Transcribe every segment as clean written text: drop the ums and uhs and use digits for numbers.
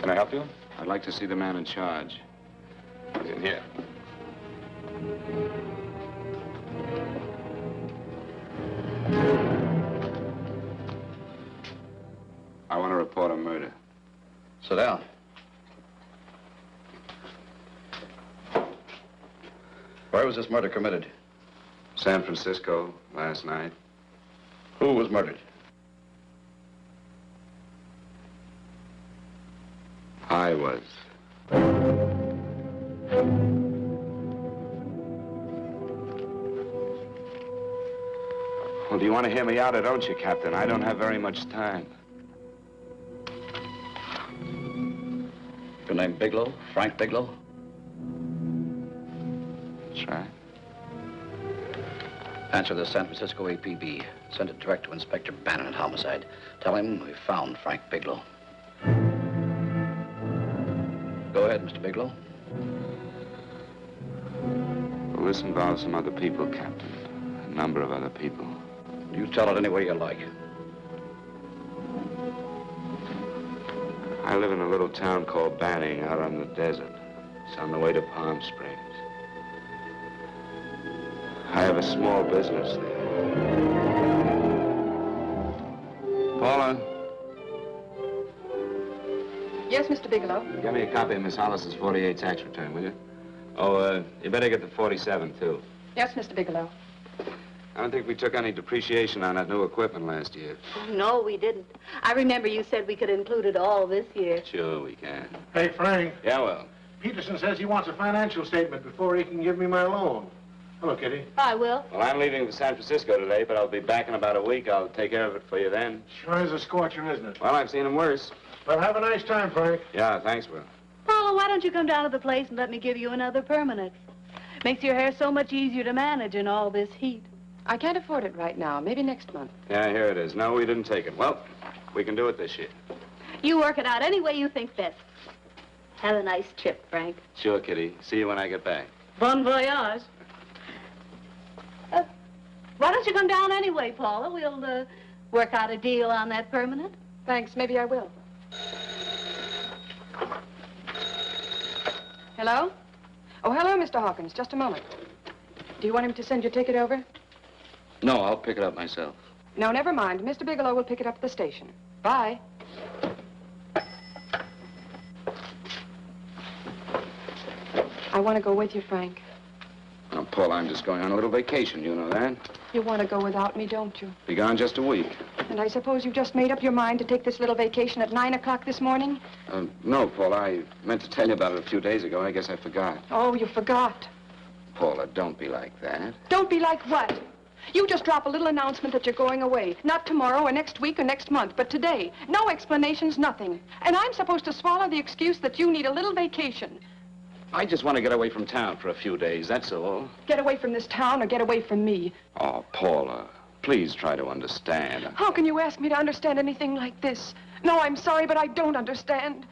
Can I help you? I'd like to see the man in charge. He's in here. I want to report a murder. Sit down. Where was this murder committed? San Francisco, last night. Who was murdered? I was. Well, do you want to hear me out or don't you, Captain? I don't have very much time. Your name Bigelow? Frank Bigelow? That's right. Answer the San Francisco APB. Send it direct to Inspector Bannon at Homicide. Tell him we found Frank Bigelow. Go ahead, Mr. Bigelow. Well, this involves some other people, Captain. A number of other people. You tell it any way you like. I live in a little town called Banning out on the desert. It's on the way to Palm Springs. I have a small business there. Paula? Yes, Mr. Bigelow? Get me a copy of Miss Hollis's 48 tax return, will you? Oh, you better get the 47, too. Yes, Mr. Bigelow. I don't think we took any depreciation on that new equipment last year. Oh, no, we didn't. I remember you said we could include it all this year. Sure, we can. Hey, Frank. Yeah, well. Peterson says he wants a financial statement before he can give me my loan. Hello, Kitty. I will. Well, I'm leaving for San Francisco today, but I'll be back in about a week. I'll take care of it for you then. Sure is a scorcher, isn't it? Well, I've seen him worse. Well, have a nice time, Frank. Yeah, thanks, Will. Paula, why don't you come down to the place and let me give you another permanent? Makes your hair so much easier to manage in all this heat. I can't afford it right now. Maybe next month. Yeah, here it is. No, we didn't take it. Well, we can do it this year. You work it out any way you think best. Have a nice trip, Frank. Sure, Kitty. See you when I get back. Bon voyage. Why don't you come down anyway, Paula? We'll work out a deal on that permanent. Thanks. Maybe I will. Hello? Oh, hello, Mr. Hawkins. Just a moment. Do you want him to send your ticket over? No, I'll pick it up myself. No, never mind. Mr. Bigelow will pick it up at the station. Bye. I want to go with you, Frank. Now, Paul, I'm just going on a little vacation. You know that? You want to go without me, don't you? Be gone just a week. And I suppose you just made up your mind to take this little vacation at 9 o'clock this morning? No, Paul. I meant to tell you about it a few days ago. I guess I forgot. Oh, you forgot. Paula, don't be like that. Don't be like what? You just drop a little announcement that you're going away. Not tomorrow or next week or next month, but today. No explanations, nothing. And I'm supposed to swallow the excuse that you need a little vacation. I just want to get away from town for a few days, that's all. Get away from this town or get away from me. Oh, Paula, please try to understand. How can you ask me to understand anything like this? No, I'm sorry, but I don't understand.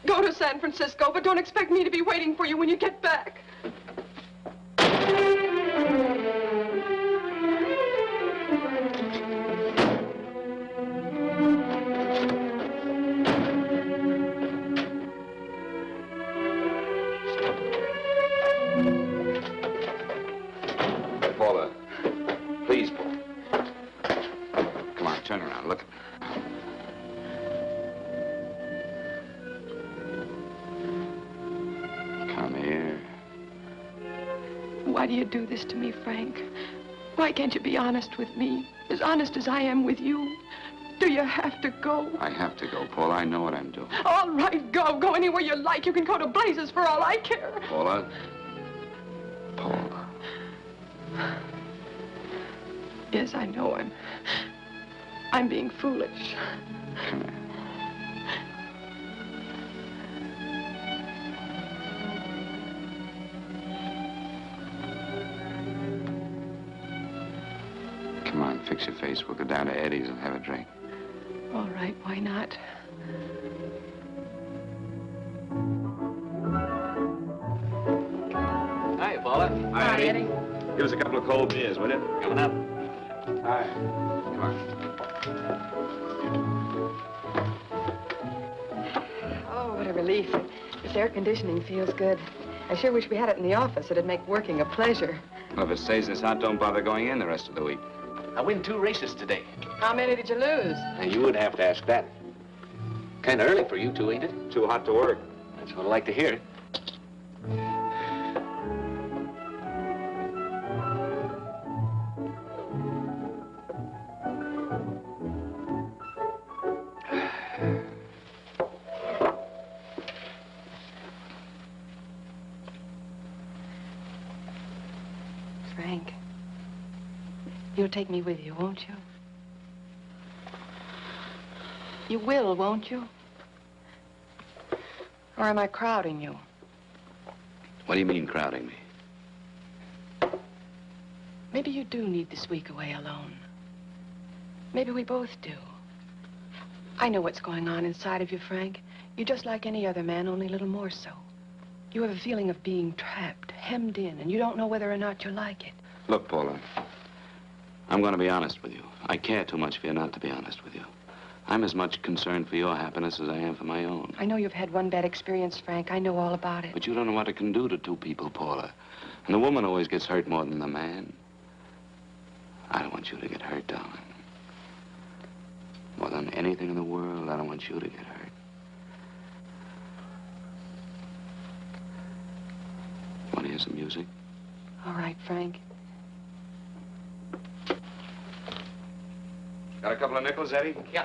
Go to San Francisco, but don't expect me to be waiting for you when you get back. Paula, please, Paula. Come on, turn around, look. Come here. Why do you do this to me, Frank? Why can't you be honest with me? As honest as I am with you? Do you have to go? I have to go, Paula. I know what I'm doing. All right, go. Go anywhere you like. You can go to blazes for all I care. Paula. Paula. Yes, I know I'm being foolish. Come here. Come on, fix your face. We'll go down to Eddie's and have a drink. All right, why not? Hi, Paula. Hi, Eddie. Give us a couple of cold beers, will you? Coming up. Hi. Come on. relief. This air conditioning feels good. I sure wish we had it in the office. It'd make working a pleasure. Well, if it stays this hot, don't bother going in the rest of the week. I win 2 races today. How many did you lose? Now, you would have to ask that. Kind of early for you two, ain't it? Too hot to work. That's what I like to hear. Frank, you'll take me with you, won't you? You will, won't you? Or am I crowding you? What do you mean, crowding me? Maybe you do need this week away alone. Maybe we both do. I know what's going on inside of you, Frank. You're just like any other man, only a little more so. You have a feeling of being trapped, hemmed in, and you don't know whether or not you like it. Look, Paula, I'm going to be honest with you. I care too much for you not to be honest with you. I'm as much concerned for your happiness as I am for my own. I know you've had one bad experience, Frank. I know all about it. But you don't know what it can do to 2 people, Paula. And the woman always gets hurt more than the man. I don't want you to get hurt, darling. More than anything in the world, I don't want you to get hurt. You want to hear some music? All right, Frank. Got a couple of nickels, Eddie? Yeah.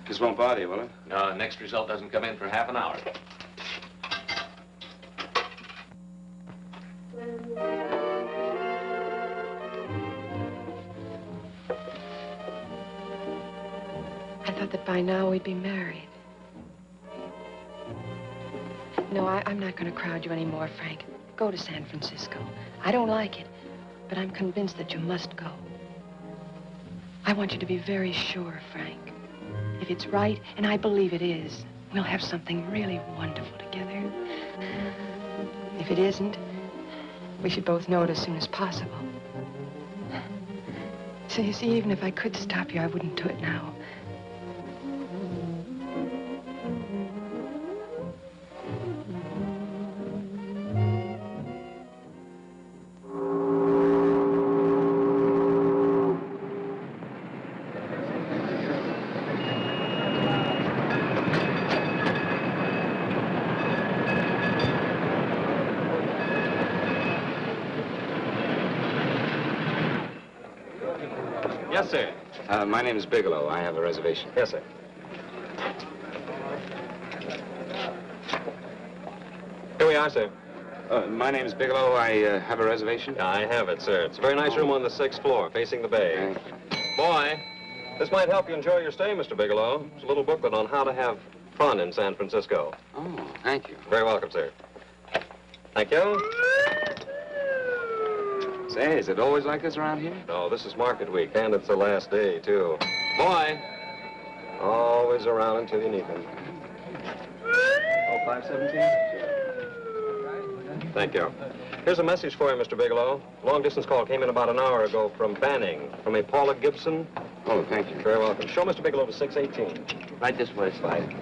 This won't bother you, will it? No, next result doesn't come in for half an hour. I thought that by now we'd be married. No, I'm not going to crowd you anymore, Frank. Go to San Francisco. I don't like it, but I'm convinced that you must go. I want you to be very sure, Frank. If it's right, and I believe it is, we'll have something really wonderful together. If it isn't, we should both know it as soon as possible. So you see, even if I could stop you, I wouldn't do it now. Yes, sir. My name is Bigelow. I have a reservation. Yes, sir. Here we are, sir. My name is Bigelow. I have a reservation. I have it, sir. It's a very nice room on the 6th floor, facing the bay. Boy, this might help you enjoy your stay, Mr. Bigelow. It's a little booklet on how to have fun in San Francisco. Oh, thank you. Very welcome, sir. Thank you. Say, is it always like this around here? No, this is market week, and it's the last day, too. Boy, always around until you need them. Oh, 517? Thank you. Here's a message for you, Mr. Bigelow. Long-distance call came in about an hour ago from Banning, from a Paula Gibson. Oh, thank you. Very welcome. Show Mr. Bigelow to 618. Right this way, Slide.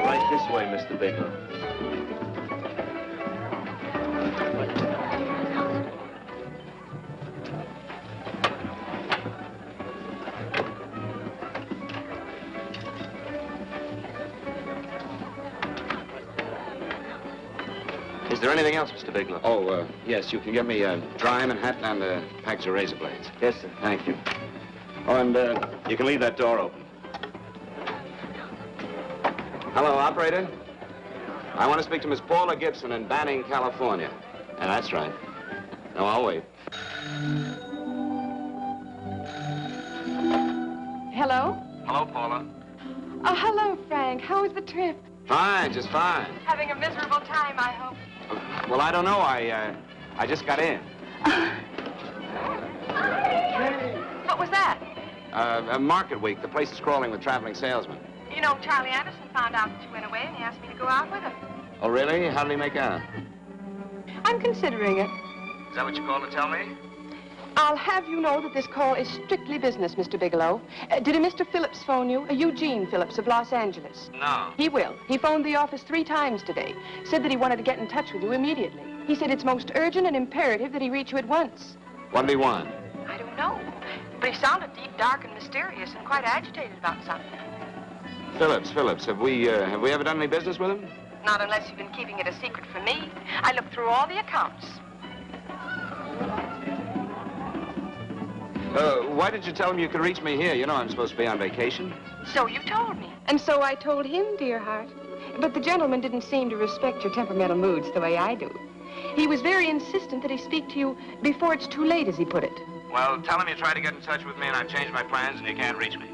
Right this way, Mr. Bigelow. Is there anything else, Mr. Bigelow? Oh, yes, you can get me a dry Manhattan and a package of razor blades. Yes, sir. Thank you. Oh, and you can leave that door open. Hello, operator. I want to speak to Miss Paula Gibson in Banning, California. Yeah, that's right. No, I'll wait. Hello? Hello, Paula. Oh, hello, Frank. How was the trip? Fine, just fine. Having a miserable time, I hope. Well, I don't know. I just got in. What was that? Market week. The place is crawling with traveling salesmen. You know, Charlie Anderson found out that you went away, and he asked me to go out with him. Oh, really? How did he make out? I'm considering it. Is that what you called to tell me? I'll have you know that this call is strictly business, Mr. Bigelow. Did a Mr. Phillips phone you? A Eugene Phillips of Los Angeles. No. He will. He phoned the office 3 times today. Said that he wanted to get in touch with you immediately. He said it's most urgent and imperative that he reach you at once. What did he want? I don't know. But he sounded deep, dark, and mysterious, and quite agitated about something. Phillips. Have we ever done any business with him? Not unless you've been keeping it a secret from me. I looked through all the accounts. Why did you tell him you could reach me here? You know I'm supposed to be on vacation. So you told me. And so I told him, dear heart. But the gentleman didn't seem to respect your temperamental moods the way I do. He was very insistent that he speak to you before it's too late, as he put it. Well, tell him you tried to get in touch with me and I've changed my plans and you can't reach me.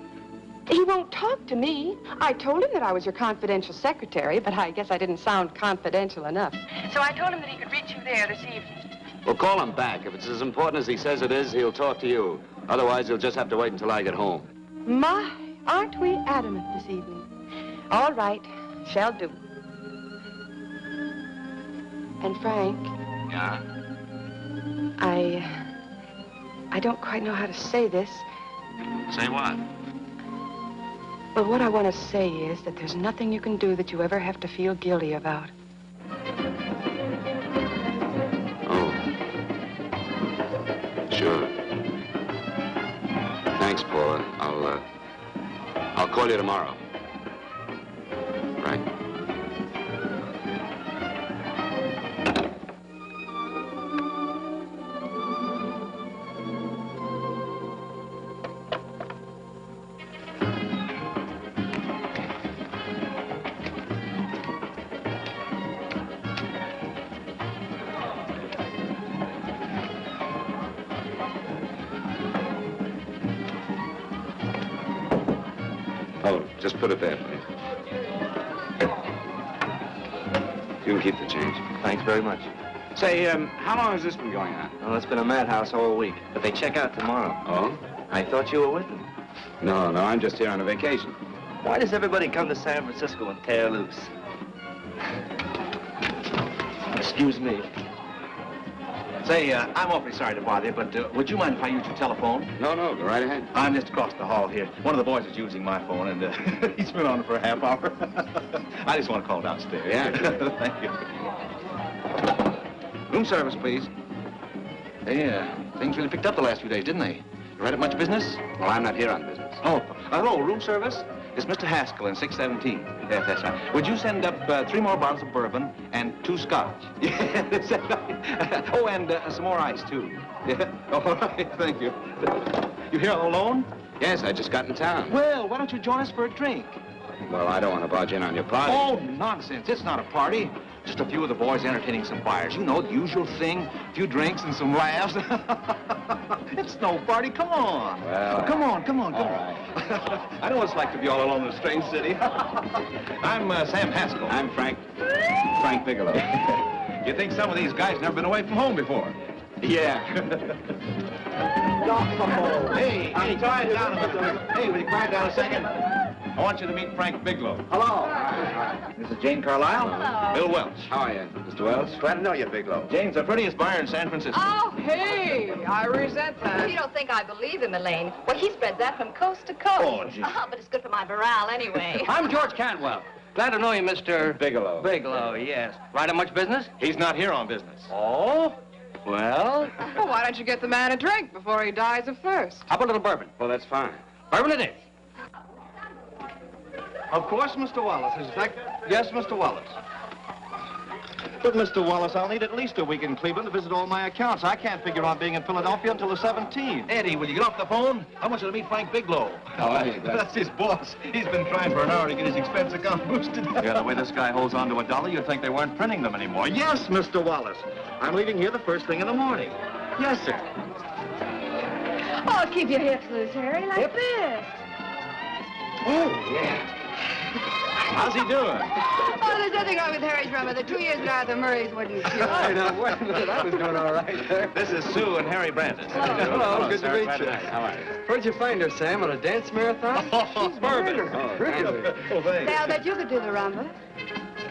He won't talk to me. I told him that I was your confidential secretary, but I guess I didn't sound confidential enough. So I told him that he could reach you there this evening. Well, call him back. If it's as important as he says it is, he'll talk to you. Otherwise, he'll just have to wait until I get home. My, aren't we adamant this evening? All right, shall do. And Frank. Yeah? I don't quite know how to say this. Say what? Well, what I want to say is that there's nothing you can do that you ever have to feel guilty about. Oh. Sure. Thanks, Paula. I'll call you tomorrow. Right? Oh, just put it there, please. You can keep the change. Thanks very much. Say, how long has this been going on? Well, it's been a madhouse all week, but they check out tomorrow. Oh? I thought you were with them. No, I'm just here on a vacation. Why does everybody come to San Francisco and tear loose? Excuse me. Say, I'm awfully sorry to bother you, but would you mind if I use your telephone? No, go right ahead. I'm just across the hall here. One of the boys is using my phone, and he's been on it for a half hour. I just want to call downstairs. Yeah, sure. Thank you. Room service, please. Hey, things really picked up the last few days, didn't they? You read up much business? Well, I'm not here on business. Oh, hello, room service? It's Mr. Haskell in 617. Yes, that's right. Would you send up 3 more bottles of bourbon and 2 scotch? Yeah, that's right. Oh, and some more ice, too. Yeah, all right, thank you. You here all alone? Yes, I just got in town. Well, why don't you join us for a drink? Well, I don't want to barge in on your party. Oh, nonsense. It's not a party. Just a few of the boys entertaining some buyers. You know, the usual thing. A few drinks and some laughs. It's no party. Come on. Well, come on. All right. I know what it's like to be all alone in a strange city. I'm Sam Haskell. I'm Frank Bigelow. You think some of these guys never been away from home before? Yeah. Hey, quiet down a minute. Hey, will you quiet down a second? I want you to meet Frank Bigelow. Hello. This is Jane Carlisle. Hello. Bill Welch. How are you, Mr. Wells? Glad to know you, Bigelow. Jane's the prettiest buyer in San Francisco. Oh, hey, I resent that. You don't think I believe him, Elaine? Well, he spreads that from coast to coast. Oh, gee. But it's good for my morale anyway. I'm George Cantwell. Glad to know you, Mr. Bigelow. Bigelow, yes. Right on much business? He's not here on business. Oh? Well, Well, why don't you get the man a drink before he dies of thirst? how about a little bourbon? Well, that's fine. Bourbon it is. Of course, Mr. Wallace. In fact, yes, Mr. Wallace. But, Mr. Wallace, I'll need at least a week in Cleveland to visit all my accounts. I can't figure on being in Philadelphia until the 17th. Eddie, will you get off the phone? I want you to meet Frank Bigelow. How are you? That's his boss. He's been trying for an hour to get his expense account boosted. Yeah, the way this guy holds on to $1, you'd think they weren't printing them anymore. Yes, Mr. Wallace. I'm leaving here the first thing in the morning. Yes, sir. Oh, keep your hips loose, Harry, like this. Oh, yeah. How's he doing? Oh, there's nothing wrong with Harry's rummer. The 2 years at Arthur Murray's wouldn't cure. I know. Wait a minute. I was doing all right there. This is Sue and Harry Brandis. Hello. Good to sir. meet Glad you. How are you? Where'd you find her, Sam? On a dance marathon? She's Bourbon. Really? Oh, thanks. Say, I'll bet you could do the rumba.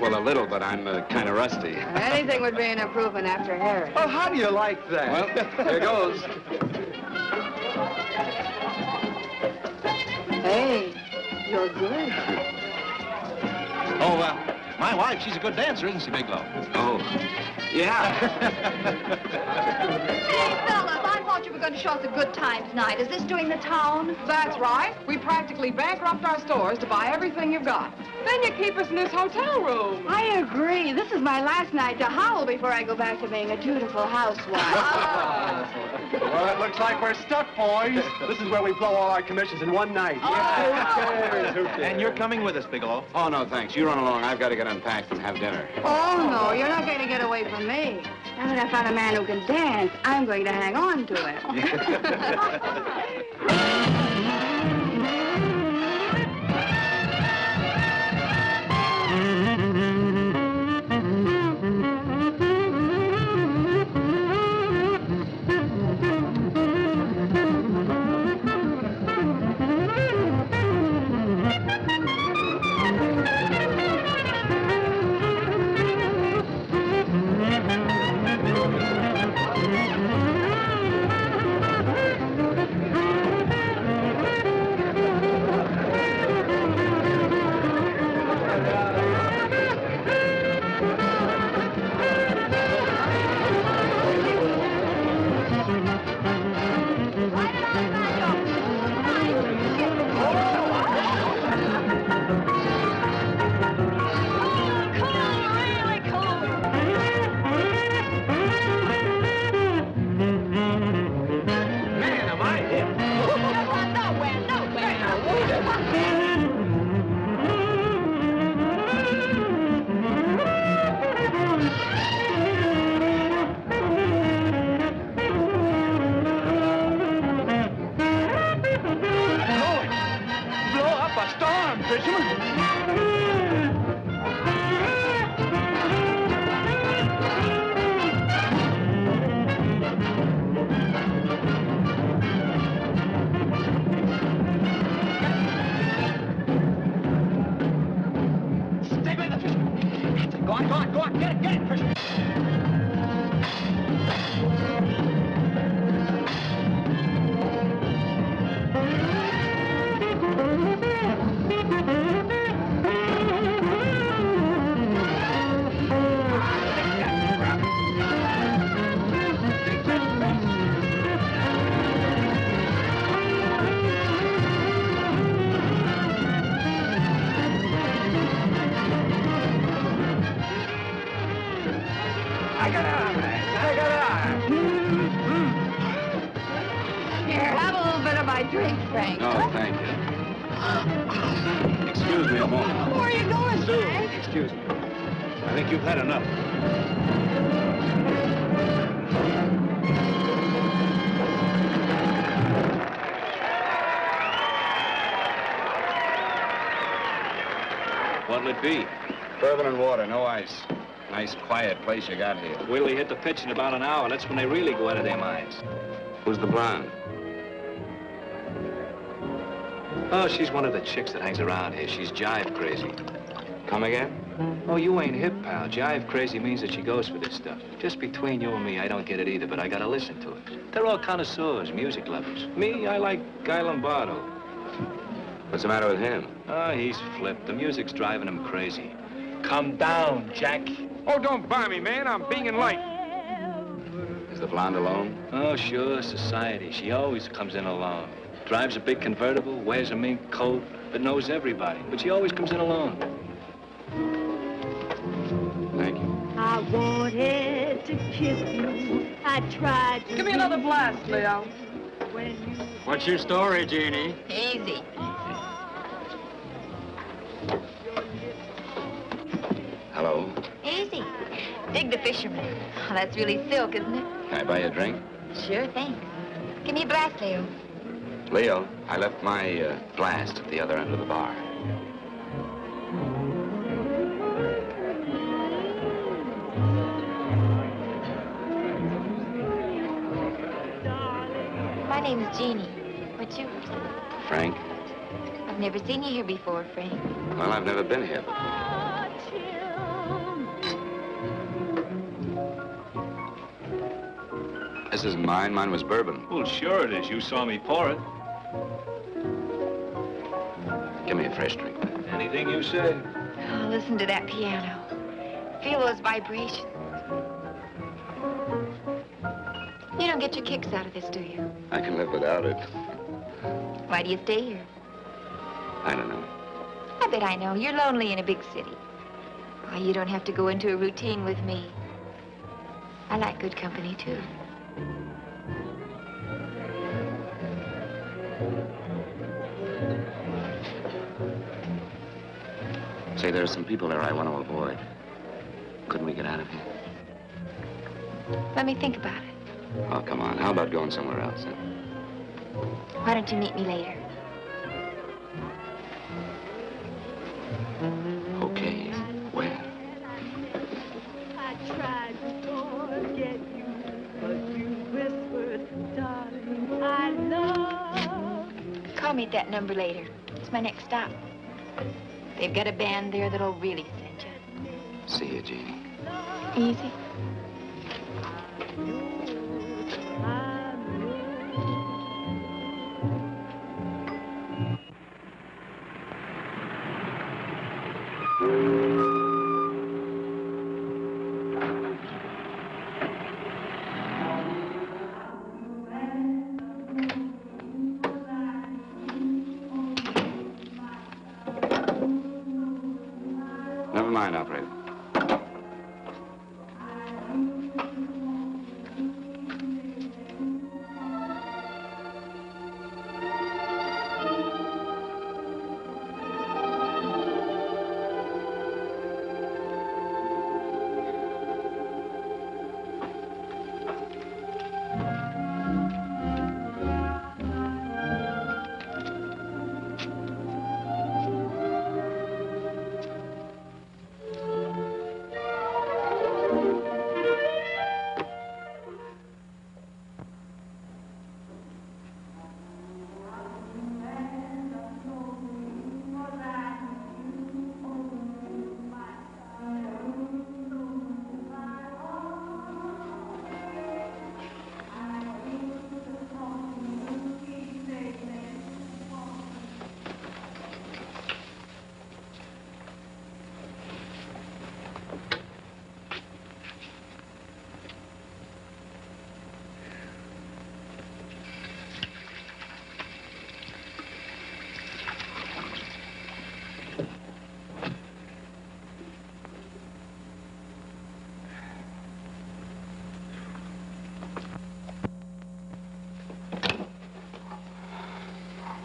Well, a little, but I'm kind of rusty. Anything would be an improvement after Harry. Oh, how do you like that? Well, here goes. Hey, you're good. Oh, my wife, she's a good dancer, isn't she, Bigelow? oh, yeah. Hey, fellas, I thought you were going to show us a good time tonight. Is this doing the town? That's right. We practically bankrupt our stores to buy everything you've got. Then you keep us in this hotel room. I agree. This is my last night to howl before I go back to being a dutiful housewife. Well, it looks like we're stuck, boys. This is where we blow all our commissions in one night. Oh. Who cares? And you're coming with us, Bigelow. Oh, no, thanks. You run along. I've got to get unpacked and have dinner. Oh, no, you're not going to get away from me. Now that I found a man who can dance, I'm going to hang on to him. Here, have a little bit of my drink, Frank. No, thank you. Excuse me a moment. Where are you going, Sue, Frank? excuse me. I think you've had enough. What'll it be? Bourbon and water, no ice. Nice, quiet place you got here. Wait till they hit the pitch in about an hour. That's when they really go out of their minds. Who's the blonde? Oh, she's one of the chicks that hangs around here. She's jive crazy. Come again? Oh, you ain't hip, pal. Jive crazy means that she goes for this stuff. Just between you and me, I don't get it either, but I gotta listen to it. They're all connoisseurs, music lovers. Me, I like Guy Lombardo. What's the matter with him? Oh, he's flipped. The music's driving him crazy. Come down, Jack. Oh, don't buy me, man. I'm being light. Is the blonde alone? Oh, sure, society. She always comes in alone. Drives a big convertible, wears a mink coat, but knows everybody. But she always comes in alone. Thank you. I wanted to kiss you. I tried to. Give me another blast, Leo. When you... What's your story, Jeannie? Easy. Hello. Easy. Dig the fisherman. Oh, that's really silk, isn't it? Can I buy you a drink? Sure, thanks. Give me a blast, Leo. Leo, I left my blast at the other end of the bar. name's Jeannie. What's yours? Frank? I've never seen you here before, Frank. Well, I've never been here. This isn't mine. Mine was bourbon. Well, sure it is. You saw me pour it. Give me a fresh drink. Anything you say. Oh, listen to that piano. Feel those vibrations. You don't get your kicks out of this, do you? I can live without it. Why do you stay here? I don't know. I bet I know. You're lonely in a big city. Oh, you don't have to go into a routine with me. I like good company, too. Say, there are some people there I want to avoid. Couldn't we get out of here? Let me think about it. Oh, come on. How about going somewhere else? Huh? Why don't you meet me later? Okay. Where? I tried to forget you, but you whispered, darling, I love you. Call me at that number later. It's my next stop. They've got a band there that'll really send you. See you, Jeannie. Easy. Never mind, operator.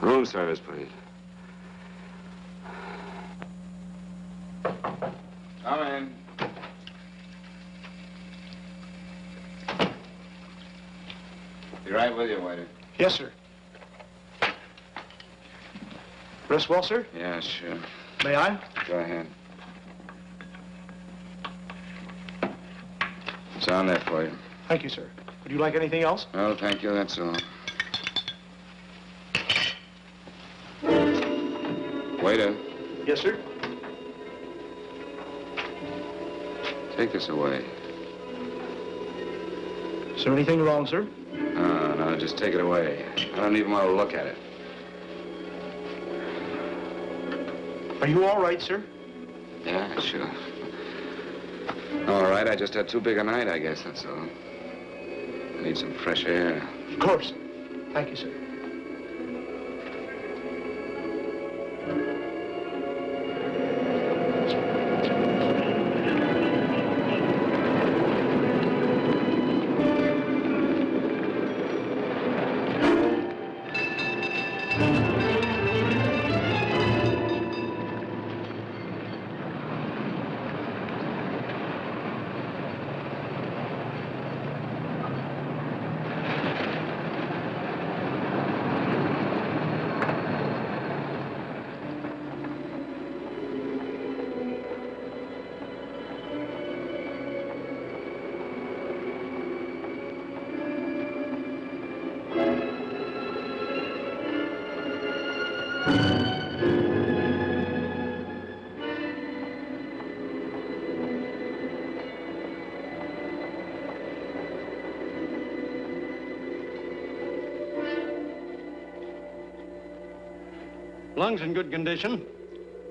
Room service, please. Come in. Be right with you, waiter. Yes, sir. Rest well, sir? Yeah, sure. May I? Go ahead. It's on there for you. Thank you, sir. Would you like anything else? No, thank you, that's all. Waiter. Yes, sir. Take this away. Is there anything wrong, sir? No, just take it away. I don't even want to look at it. Are you all right, sir? Yeah, sure. All right, I just had too big a night, I guess, that's all. I need some fresh air. Of course. Thank you, sir. Lungs in good condition.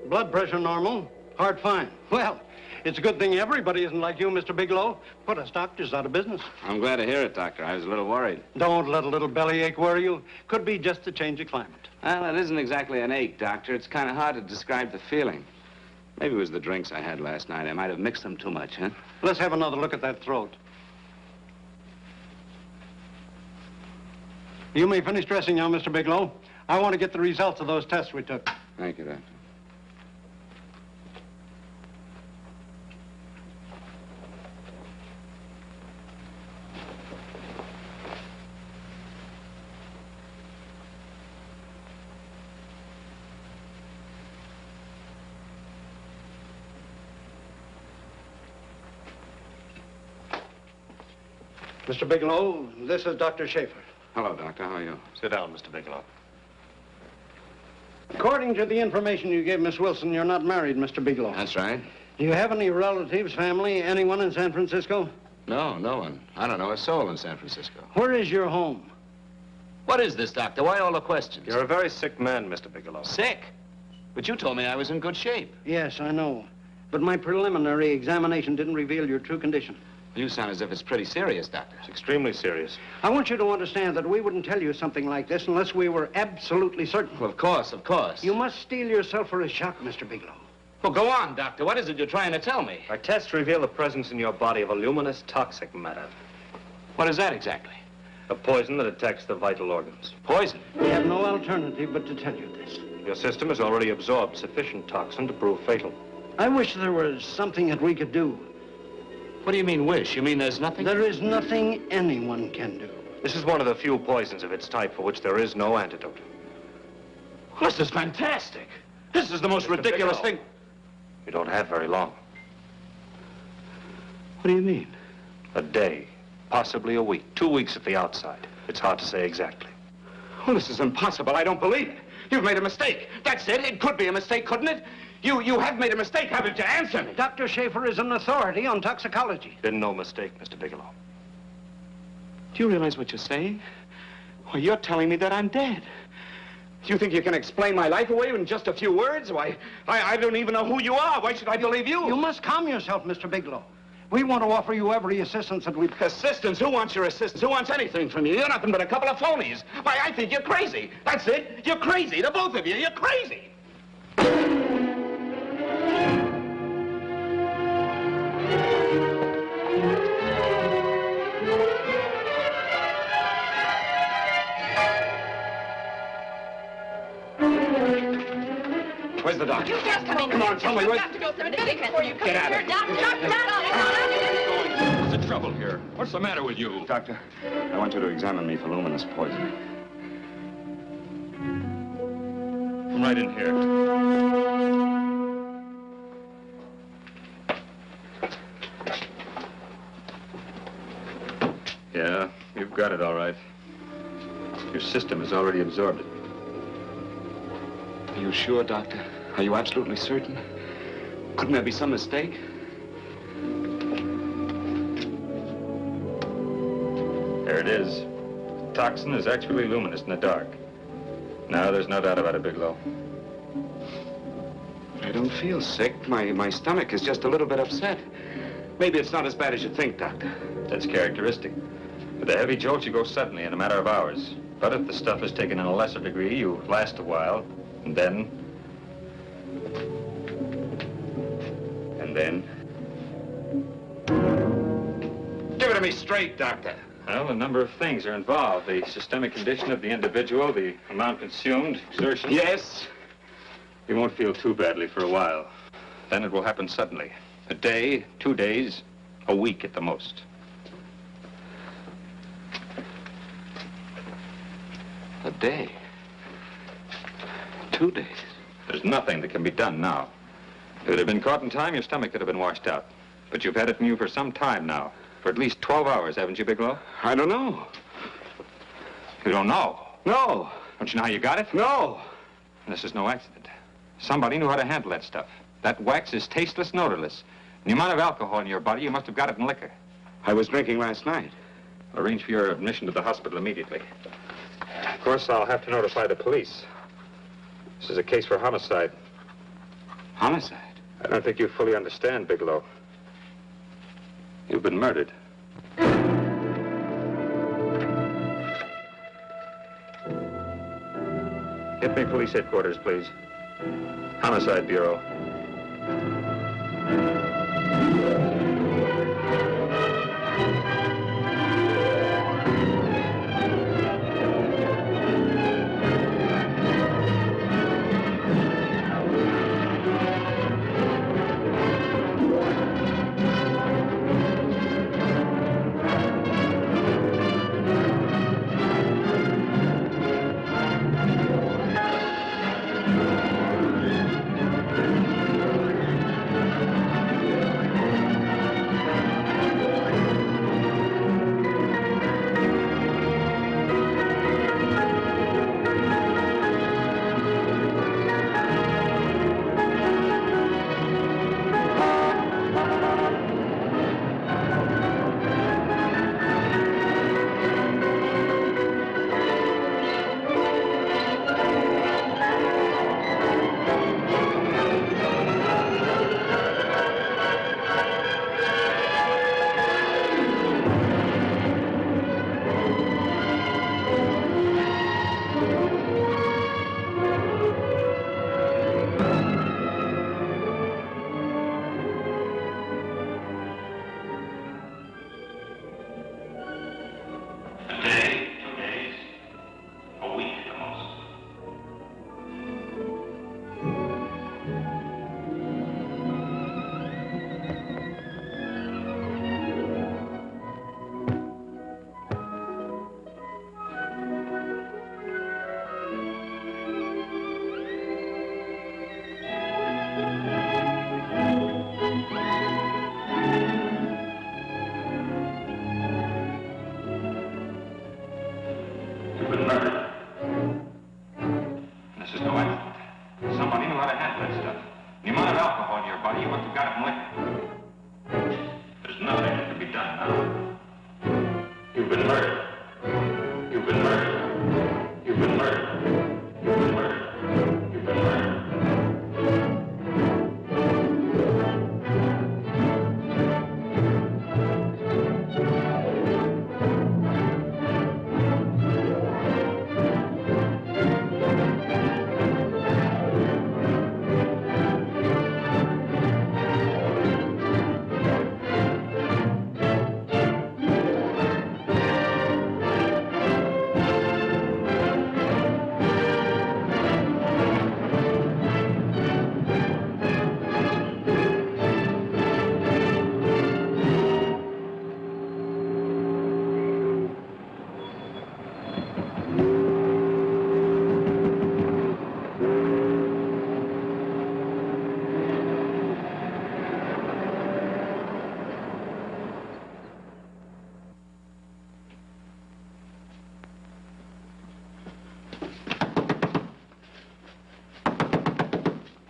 Blood pressure normal. Heart fine. Well, it's a good thing everybody isn't like you, Mr. Bigelow. Put us doctors out of business. I'm glad to hear it, Doctor. I was a little worried. Don't let a little bellyache worry you. Could be just a change of climate. Well, it isn't exactly an ache, Doctor. It's kind of hard to describe the feeling. Maybe it was the drinks I had last night. I might have mixed them too much, huh? Let's have another look at that throat. You may finish dressing now, Mr. Bigelow. I want to get the results of those tests we took. Thank you, Doctor. Mr. Bigelow, this is Dr. Schaefer. Hello, Doctor. How are you? Sit down, Mr. Bigelow. According to the information you gave Miss Wilson, you're not married, Mr. Bigelow. That's right. Do you have any relatives, family, anyone in San Francisco? No, no one. I don't know a soul in San Francisco. Where is your home? What is this, Doctor? Why all the questions? You're a very sick man, Mr. Bigelow. Sick? But you told me I was in good shape. Yes, I know. But my preliminary examination didn't reveal your true condition. You sound as if it's pretty serious, Doctor. It's extremely serious. I want you to understand that we wouldn't tell you something like this unless we were absolutely certain. Well, of course, of course. You must steel yourself for a shock, Mr. Bigelow. Well, go on, Doctor. What is it you're trying to tell me? Our tests reveal the presence in your body of a luminous toxic matter. What is that exactly? A poison that attacks the vital organs. Poison? We have no alternative but to tell you this. Your system has already absorbed sufficient toxin to prove fatal. I wish there was something that we could do. What do you mean, wish? You mean there's nothing? There is nothing anyone can do. This is one of the few poisons of its type for which there is no antidote. Well, this is fantastic. This is the most ridiculous thing. You don't have very long. What do you mean? A day, possibly a week, 2 weeks at the outside. It's hard to say exactly. Well, this is impossible. I don't believe it. You've made a mistake. That's it. It could be a mistake, couldn't it? You have made a mistake, haven't you? Answer me. Dr. Schaefer is an authority on toxicology. Been no mistake, Mr. Bigelow. Do you realize what you're saying? Well, you're telling me that I'm dead. Do you think you can explain my life away in just a few words? Why, I don't even know who you are. Why should I believe you? You must calm yourself, Mr. Bigelow. We want to offer you every assistance that we... Assistance? Who wants your assistance? Who wants anything from you? You're nothing but a couple of phonies. Why, I think you're crazy. That's it. You're crazy. The both of you. You're crazy. Where's the doctor? You just come in. Come on, tell me. You've got to go through the before you come Get out of here. here. What's the trouble here? What's the matter with you? Doctor, I want you to examine me for luminous poison. Come right in here. Yeah, you've got it all right. Your system has already absorbed it. Are you sure, Doctor? Are you absolutely certain? Couldn't there be some mistake? There it is. The toxin is actually luminous in the dark. Now, there's no doubt about it, Bigelow. I don't feel sick. My stomach is just a little bit upset. Maybe it's not as bad as you think, Doctor. That's characteristic. With a heavy jolt, you go suddenly in a matter of hours. But if the stuff is taken in a lesser degree, you last a while, and then... Give it to me straight, Doctor. Well, a number of things are involved. The systemic condition of the individual, the amount consumed, exertion. Yes? You won't feel too badly for a while. Then it will happen suddenly. A day, 2 days, a week at the most. A day? 2 days? There's nothing that can be done now. If it had been caught in time, your stomach could have been washed out. But you've had it in you for some time now. For at least 12 hours, haven't you, Bigelow? I don't know. You don't know? No. Don't you know how you got it? No. This is no accident. Somebody knew how to handle that stuff. That wax is tasteless and odorless. And the amount of alcohol in your body, you must have got it in liquor. I was drinking last night. I'll arrange for your admission to the hospital immediately. Of course, I'll have to notify the police. This is a case for homicide. Homicide? I don't think you fully understand, Bigelow. You've been murdered. Get me police headquarters, please. Homicide Bureau.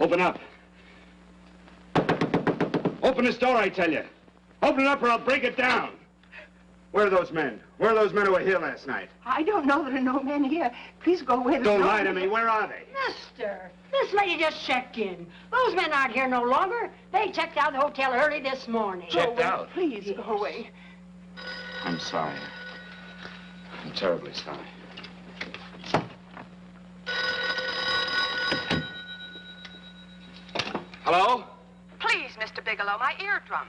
Open up. Open this door, I tell you. Open it up or I'll break it down. Where are those men? Where are those men who were here last night? I don't know. There are no men here. Please go away. Don't lie to me. Where are they? Mister, this lady just checked in. Those men aren't here no longer. They checked out of the hotel early this morning. Checked out? Please go away. I'm sorry. I'm terribly sorry. Hello? Please, Mr. Bigelow, my eardrums.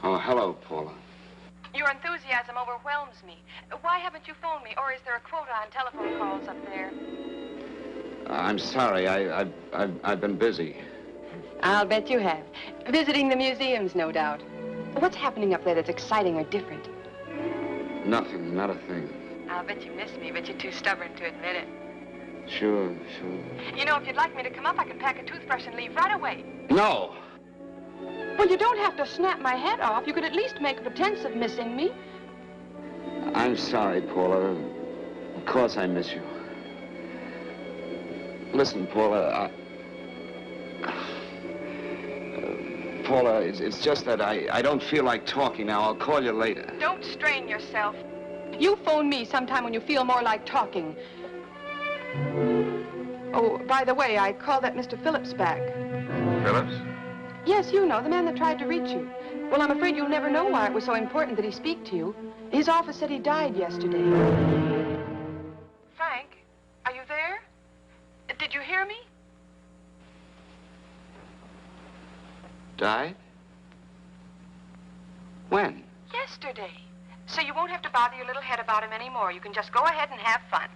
Oh, hello, Paula. Your enthusiasm overwhelms me. Why haven't you phoned me, or is there a quota on telephone calls up there? I'm sorry. I've been busy. I'll bet you have. Visiting the museums, no doubt. What's happening up there that's exciting or different? Nothing, not a thing. I'll bet you miss me, but you're too stubborn to admit it. Sure. You know, if you'd like me to come up, I can pack a toothbrush and leave right away. No. Well, you don't have to snap my head off. You could at least make a pretense of missing me. I'm sorry, Paula. Of course I miss you. Listen, Paula, Paula, it's just that I don't feel like talking now. I'll call you later. Don't strain yourself. You phone me sometime when you feel more like talking. Oh, by the way, I called that Mr. Phillips back. Phillips? Yes, you know, the man that tried to reach you. Well, I'm afraid you'll never know why it was so important that he speak to you. His office said he died yesterday. Frank, are you there? Did you hear me? Died? When? Yesterday. So you won't have to bother your little head about him anymore. You can just go ahead and have fun.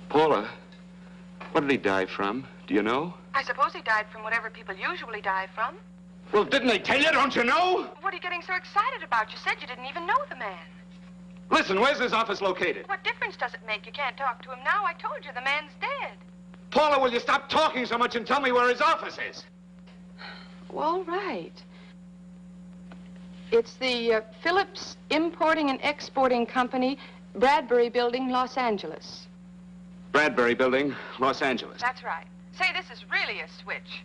Paula, what did he die from? Do you know? I suppose he died from whatever people usually die from. Well, didn't they tell you? Don't you know? What are you getting so excited about? You said you didn't even know the man. Listen, where's his office located? What difference does it make? You can't talk to him now. I told you the man's dead. Paula, will you stop talking so much and tell me where his office is? Well, right. It's the Phillips Importing and Exporting Company, Bradbury Building, Los Angeles. Bradbury Building, Los Angeles. That's right. Say, this is really a switch.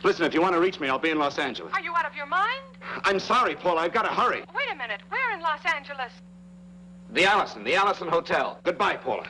Listen, if you want to reach me, I'll be in Los Angeles. Are you out of your mind? I'm sorry, Paula. I've got to hurry. Wait a minute. Where in Los Angeles? The Allison Hotel. Goodbye, Paula.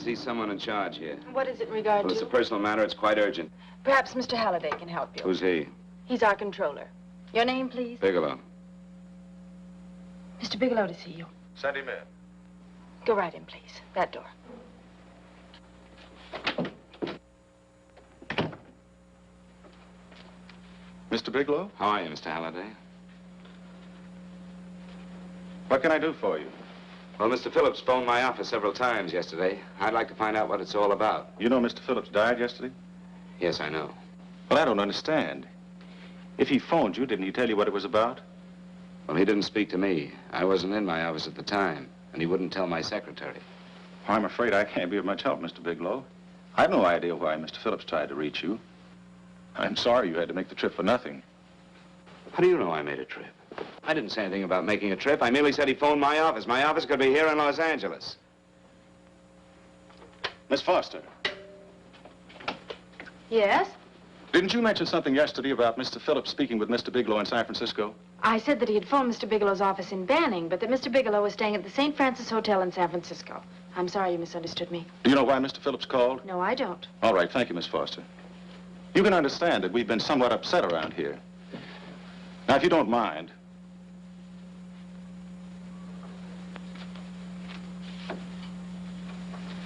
See someone in charge here. What is it in regard Well, to? it's a personal matter. It's quite urgent. Perhaps Mr. Halliday can help you. Who's he? He's our controller. Your name, please? Bigelow. Mr. Bigelow to see you. Send him in. Go right in, please. That door. Mr. Bigelow? How are you, Mr. Halliday? What can I do for you? Well, Mr. Phillips phoned my office several times yesterday. I'd like to find out what it's all about. You know Mr. Phillips died yesterday? Yes, I know. Well, I don't understand. If he phoned you, didn't he tell you what it was about? Well, he didn't speak to me. I wasn't in my office at the time, and he wouldn't tell my secretary. Well, I'm afraid I can't be of much help, Mr. Bigelow. I have no idea why Mr. Phillips tried to reach you. I'm sorry you had to make the trip for nothing. How do you know I made a trip? I didn't say anything about making a trip. I merely said he phoned my office. My office could be here in Los Angeles. Miss Foster, Yes? didn't you mention something yesterday about Mr. Phillips speaking with Mr. Bigelow in San Francisco? I said that he had phoned Mr. Bigelow's office in Banning, but that Mr. Bigelow was staying at the St. Francis Hotel in San Francisco. I'm sorry you misunderstood me. Do you know why Mr. Phillips called? No, I don't. All right, thank you, Miss Foster. You can understand that we've been somewhat upset around here. Now, if you don't mind,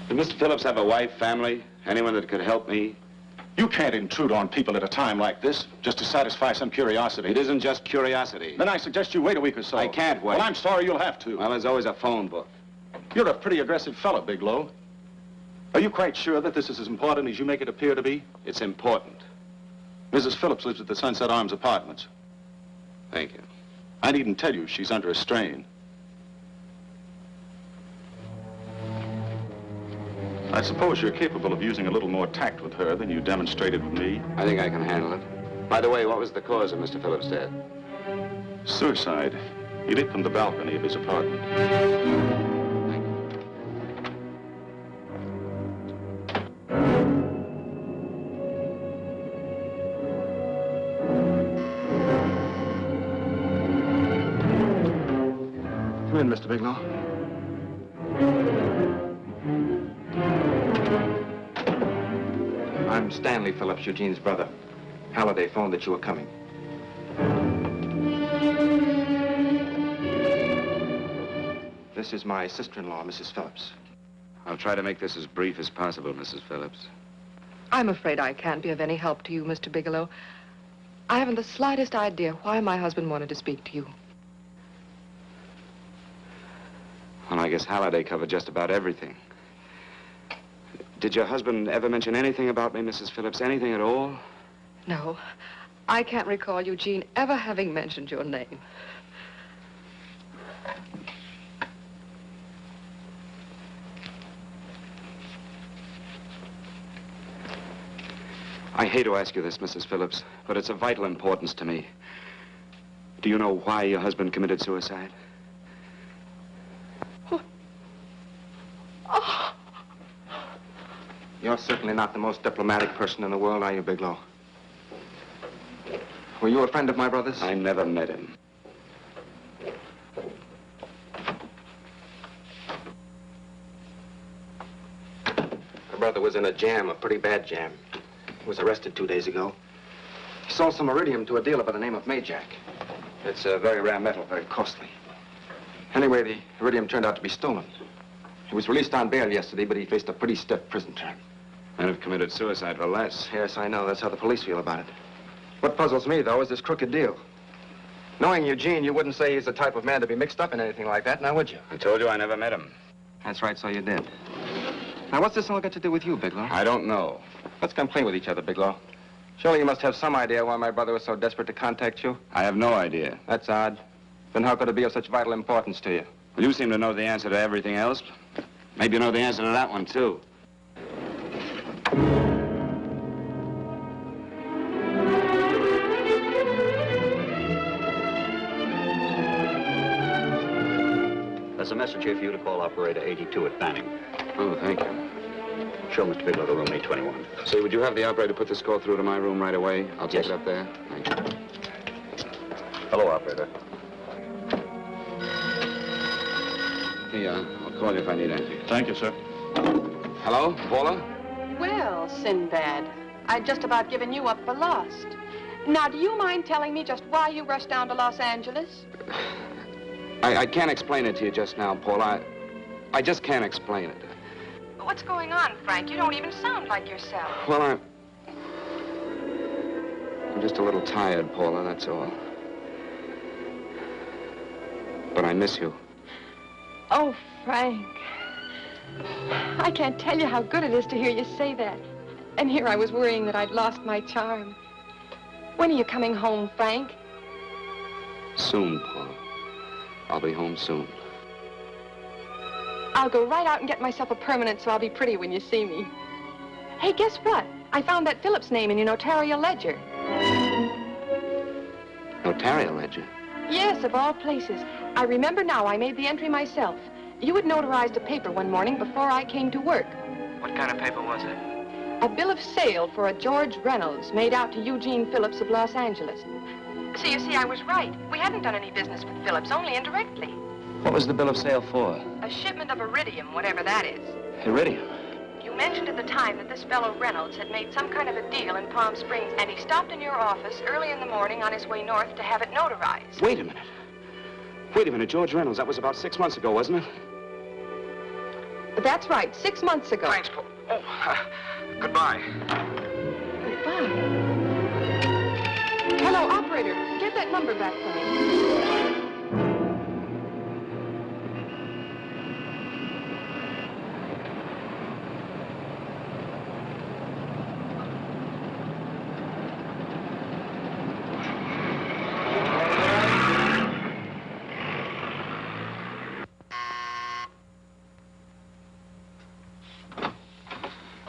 Did Mr. Phillips have a wife, family, anyone that could help me? you can't intrude on people at a time like this just to satisfy some curiosity. It isn't just curiosity. Then I suggest you wait a week or so. I can't wait. Well, I'm sorry you'll have to. Well, there's always a phone book. You're a pretty aggressive fellow, Bigelow. Are you quite sure that this is as important as you make it appear to be? It's important. Mrs. Phillips lives at the Sunset Arms Apartments. Thank you. I needn't tell you she's under a strain. I suppose you're capable of using a little more tact with her than you demonstrated with me. I think I can handle it. By the way, what was the cause of Mr. Phillips' death? Suicide. He leaped from the balcony of his apartment. Come in, Mr. Bigelow. I'm Stanley Phillips, Eugene's brother. Halliday phoned that you were coming. This is my sister-in-law, Mrs. Phillips. I'll try to make this as brief as possible, Mrs. Phillips. I'm afraid I can't be of any help to you, Mr. Bigelow. I haven't the slightest idea why my husband wanted to speak to you. Well, I guess Halliday covered just about everything. Did your husband ever mention anything about me, Mrs. Phillips? Anything at all? No. I can't recall Eugene ever having mentioned your name. I hate to ask you this, Mrs. Phillips, but it's of vital importance to me. Do you know why your husband committed suicide? Oh. You're certainly not the most diplomatic person in the world, are you, Bigelow? Were you a friend of my brother's? I never met him. My brother was in a jam, a pretty bad jam. He was arrested 2 days ago. He sold some iridium to a dealer by the name of Majak. It's a very rare metal, very costly. Anyway, the iridium turned out to be stolen. He was released on bail yesterday, but he faced a pretty stiff prison term. Men have committed suicide for less. Yes, I know. That's how the police feel about it. What puzzles me, though, is this crooked deal. Knowing Eugene, you wouldn't say he's the type of man to be mixed up in anything like that, now would you? I told you I never met him. That's right, so you did. Now, what's this all got to do with you, Bigelow? I don't know. Let's come play with each other, Bigelow. Surely you must have some idea why my brother was so desperate to contact you. I have no idea. That's odd. Then how could it be of such vital importance to you? Well, you seem to know the answer to everything else. Maybe you know the answer to that one, too. There's a message here for you to call operator 82 at Fanning. Oh, thank you. Show Mr. Bigelow to room 821. Say, would you have the operator put this call through to my room right away? I'll take it up there. Thank you. Hello, operator. Here you are. I'll call you if I need anything. Thank you, sir. Hello, Paula? Well, Sinbad, I'd just about given you up for lost. Now, do you mind telling me just why you rushed down to Los Angeles? I can't explain it to you just now, Paula. I just can't explain it. What's going on, Frank? You don't even sound like yourself. Well, I'm just a little tired, Paula, that's all. But I miss you. Oh, Frank. I can't tell you how good it is to hear you say that. And here I was worrying that I'd lost my charm. When are you coming home, Frank? Soon, Paula. I'll be home soon. I'll go right out and get myself a permanent so I'll be pretty when you see me. Hey, guess what? I found that Phillips name in your notarial ledger. Notarial ledger? Yes, of all places. I remember now I made the entry myself. You had notarized a paper one morning before I came to work. What kind of paper was it? A bill of sale for a George Reynolds made out to Eugene Phillips of Los Angeles. So you see, I was right. We hadn't done any business with Phillips, only indirectly. What was the bill of sale for? A shipment of iridium, whatever that is. Iridium? You mentioned at the time that this fellow Reynolds had made some kind of a deal in Palm Springs, and he stopped in your office early in the morning on his way north to have it notarized. Wait a minute. Wait a minute, George Reynolds. That was about 6 months ago, wasn't it? That's right, 6 months ago. Thanks, Paul. Oh, goodbye. Goodbye. Hello, operator. Get that number back for me.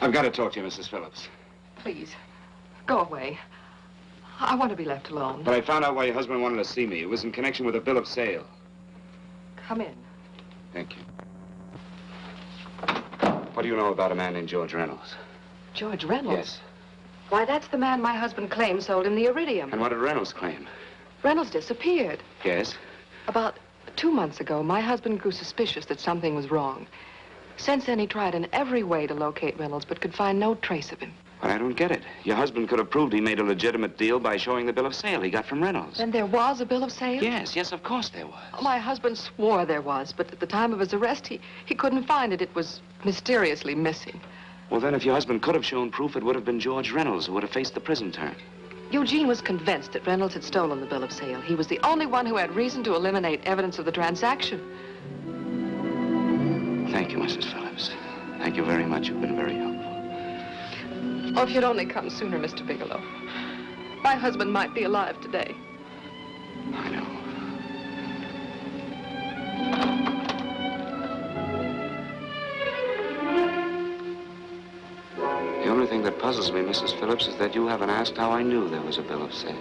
I've got to talk to you, Mrs. Phillips. Please, go away. I want to be left alone. But I found out why your husband wanted to see me. It was in connection with a bill of sale. Come in. Thank you. What do you know about a man named George Reynolds? George Reynolds? Yes. Why, that's the man my husband claims sold him the iridium. And what did Reynolds claim? Reynolds disappeared. Yes? About 2 months ago, my husband grew suspicious that something was wrong. Since then, he tried in every way to locate Reynolds, but could find no trace of him. But I don't get it. Your husband could have proved he made a legitimate deal by showing the bill of sale he got from Reynolds. Then there was a bill of sale? Yes, of course there was. My husband swore there was, but at the time of his arrest, he couldn't find it. It was mysteriously missing. Well, then, if your husband could have shown proof, it would have been George Reynolds who would have faced the prison term. Eugene was convinced that Reynolds had stolen the bill of sale. He was the only one who had reason to eliminate evidence of the transaction. Thank you, Mrs. Phillips. Thank you very much. You've been very helpful. Oh, if you'd only come sooner, Mr. Bigelow. My husband might be alive today. I know. The only thing that puzzles me, Mrs. Phillips, is that you haven't asked how I knew there was a bill of sale.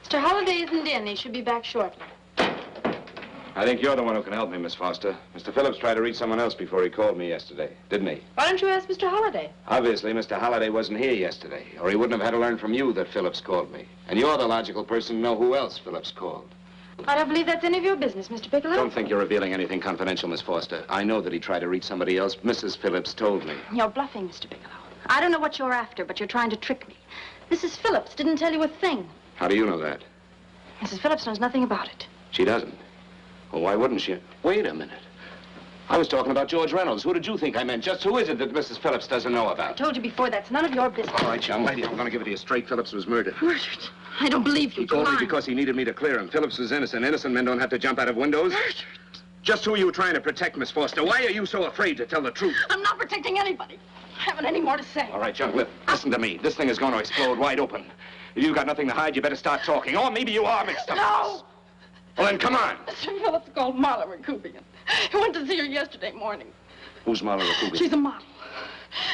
Mr. Holliday isn't in. He should be back shortly. I think you're the one who can help me, Miss Foster. Mr. Phillips tried to reach someone else before he called me yesterday, didn't he? Why don't you ask Mr. Holliday? Obviously, Mr. Holliday wasn't here yesterday, or he wouldn't have had to learn from you that Phillips called me. And you're the logical person to know who else Phillips called. I don't believe that's any of your business, Mr. Bigelow. Don't think you're revealing anything confidential, Miss Foster. I know that he tried to reach somebody else. Mrs. Phillips told me. You're bluffing, Mr. Bigelow. I don't know what you're after, but you're trying to trick me. Mrs. Phillips didn't tell you a thing. How do you know that? Mrs. Phillips knows nothing about it. She doesn't. Well, why wouldn't she? Wait a minute. I was talking about George Reynolds. Who did you think I meant? Just who is it that Mrs. Phillips doesn't know I about? told you before, that's none of your business. All right, young lady, I'm going to give it to you straight. Phillips was murdered. Murdered? I don't believe you. He told me because he needed me to clear him. Phillips was innocent. Innocent men don't have to jump out of windows. Murdered? Just who are you trying to protect, Miss Foster? Why are you so afraid to tell the truth? I'm not protecting anybody. I haven't any more to say. All right, young lip, listen to me. This thing is going to explode wide open. If you've got nothing to hide, you better start talking. Or maybe you are mixed up. No! Well, then, come on. Mr. Phillips called Marla Rakubian. He went to see her yesterday morning. Who's Marla Rakubian? She's a model.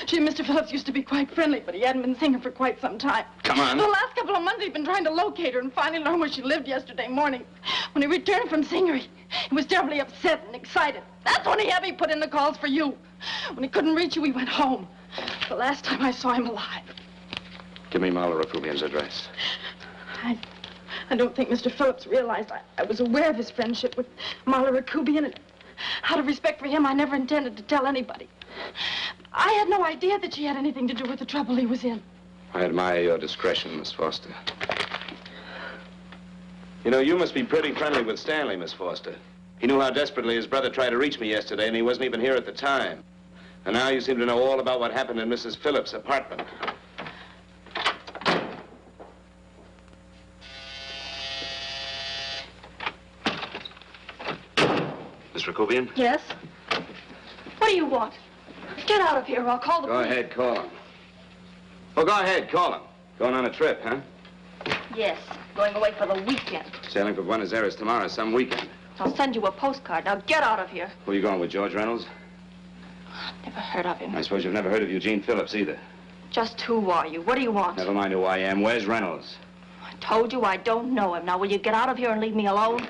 She and Mr. Phillips used to be quite friendly, but he hadn't been seeing her for quite some time. Come on. The last couple of months, he'd been trying to locate her and finally learned where she lived yesterday morning. When he returned from seeing her, he was terribly upset and excited. That's when he had me put in the calls for you. When he couldn't reach you, he went home. The last time I saw him alive. Give me Marla Rakubian's address. I don't think Mr. Phillips realized I was aware of his friendship with Marla Rakubian, and out of respect for him, I never intended to tell anybody. I had no idea that she had anything to do with the trouble he was in. I admire your discretion, Miss Foster. You know, you must be pretty friendly with Stanley, Miss Foster. He knew how desperately his brother tried to reach me yesterday, and he wasn't even here at the time. And now you seem to know all about what happened in Mrs. Phillips' apartment. Miss Rakubian? Yes? What do you want? Get out of here or I'll call the police. Go ahead, call him. Oh, go ahead, call him. Going on a trip, huh? Yes, going away for the weekend. Sailing for Buenos Aires tomorrow, some weekend. I'll send you a postcard. Now get out of here. Who are you going with, George Reynolds? Never heard of him. I suppose you've never heard of Eugene Phillips either. Just who are you? What do you want? Never mind who I am. Where's Reynolds? I told you I don't know him. Now will you get out of here and leave me alone?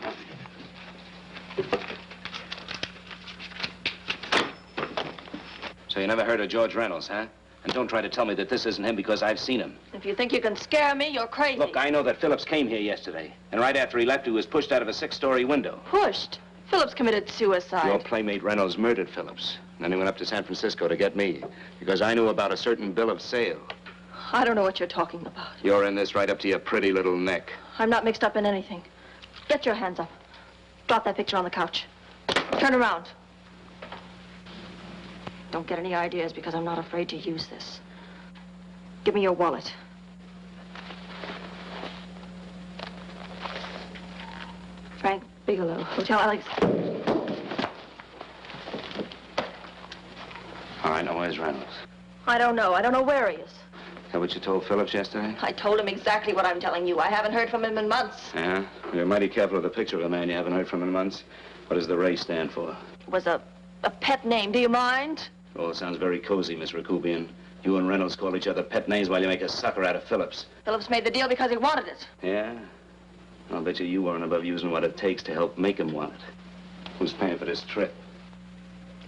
So you never heard of George Reynolds, huh? And don't try to tell me that this isn't him because I've seen him. If you think you can scare me, you're crazy. Look, I know that Phillips came here yesterday. And right after he left, he was pushed out of a 6-story window. Pushed? Phillips committed suicide. Your playmate Reynolds murdered Phillips. And then he went up to San Francisco to get me. Because I knew about a certain bill of sale. I don't know what you're talking about. You're in this right up to your pretty little neck. I'm not mixed up in anything. Get your hands up. Drop that picture on the couch. Turn around. Don't get any ideas because I'm not afraid to use this. Give me your wallet. Frank Bigelow, Hotel Alex. All right, now where's Reynolds? I don't know. I don't know where he is. Is that what you told Phillips yesterday? I told him exactly what I'm telling you. I haven't heard from him in months. Yeah? You're mighty careful of the picture of a man you haven't heard from in months. What does the Ray stand for? It was a pet name. Do you mind? Oh, it sounds very cozy, Miss Rakubian. You and Reynolds call each other pet names while you make a sucker out of Phillips. Phillips made the deal because he wanted it. Yeah? I'll bet you weren't above using what it takes to help make him want it. Who's paying for this trip?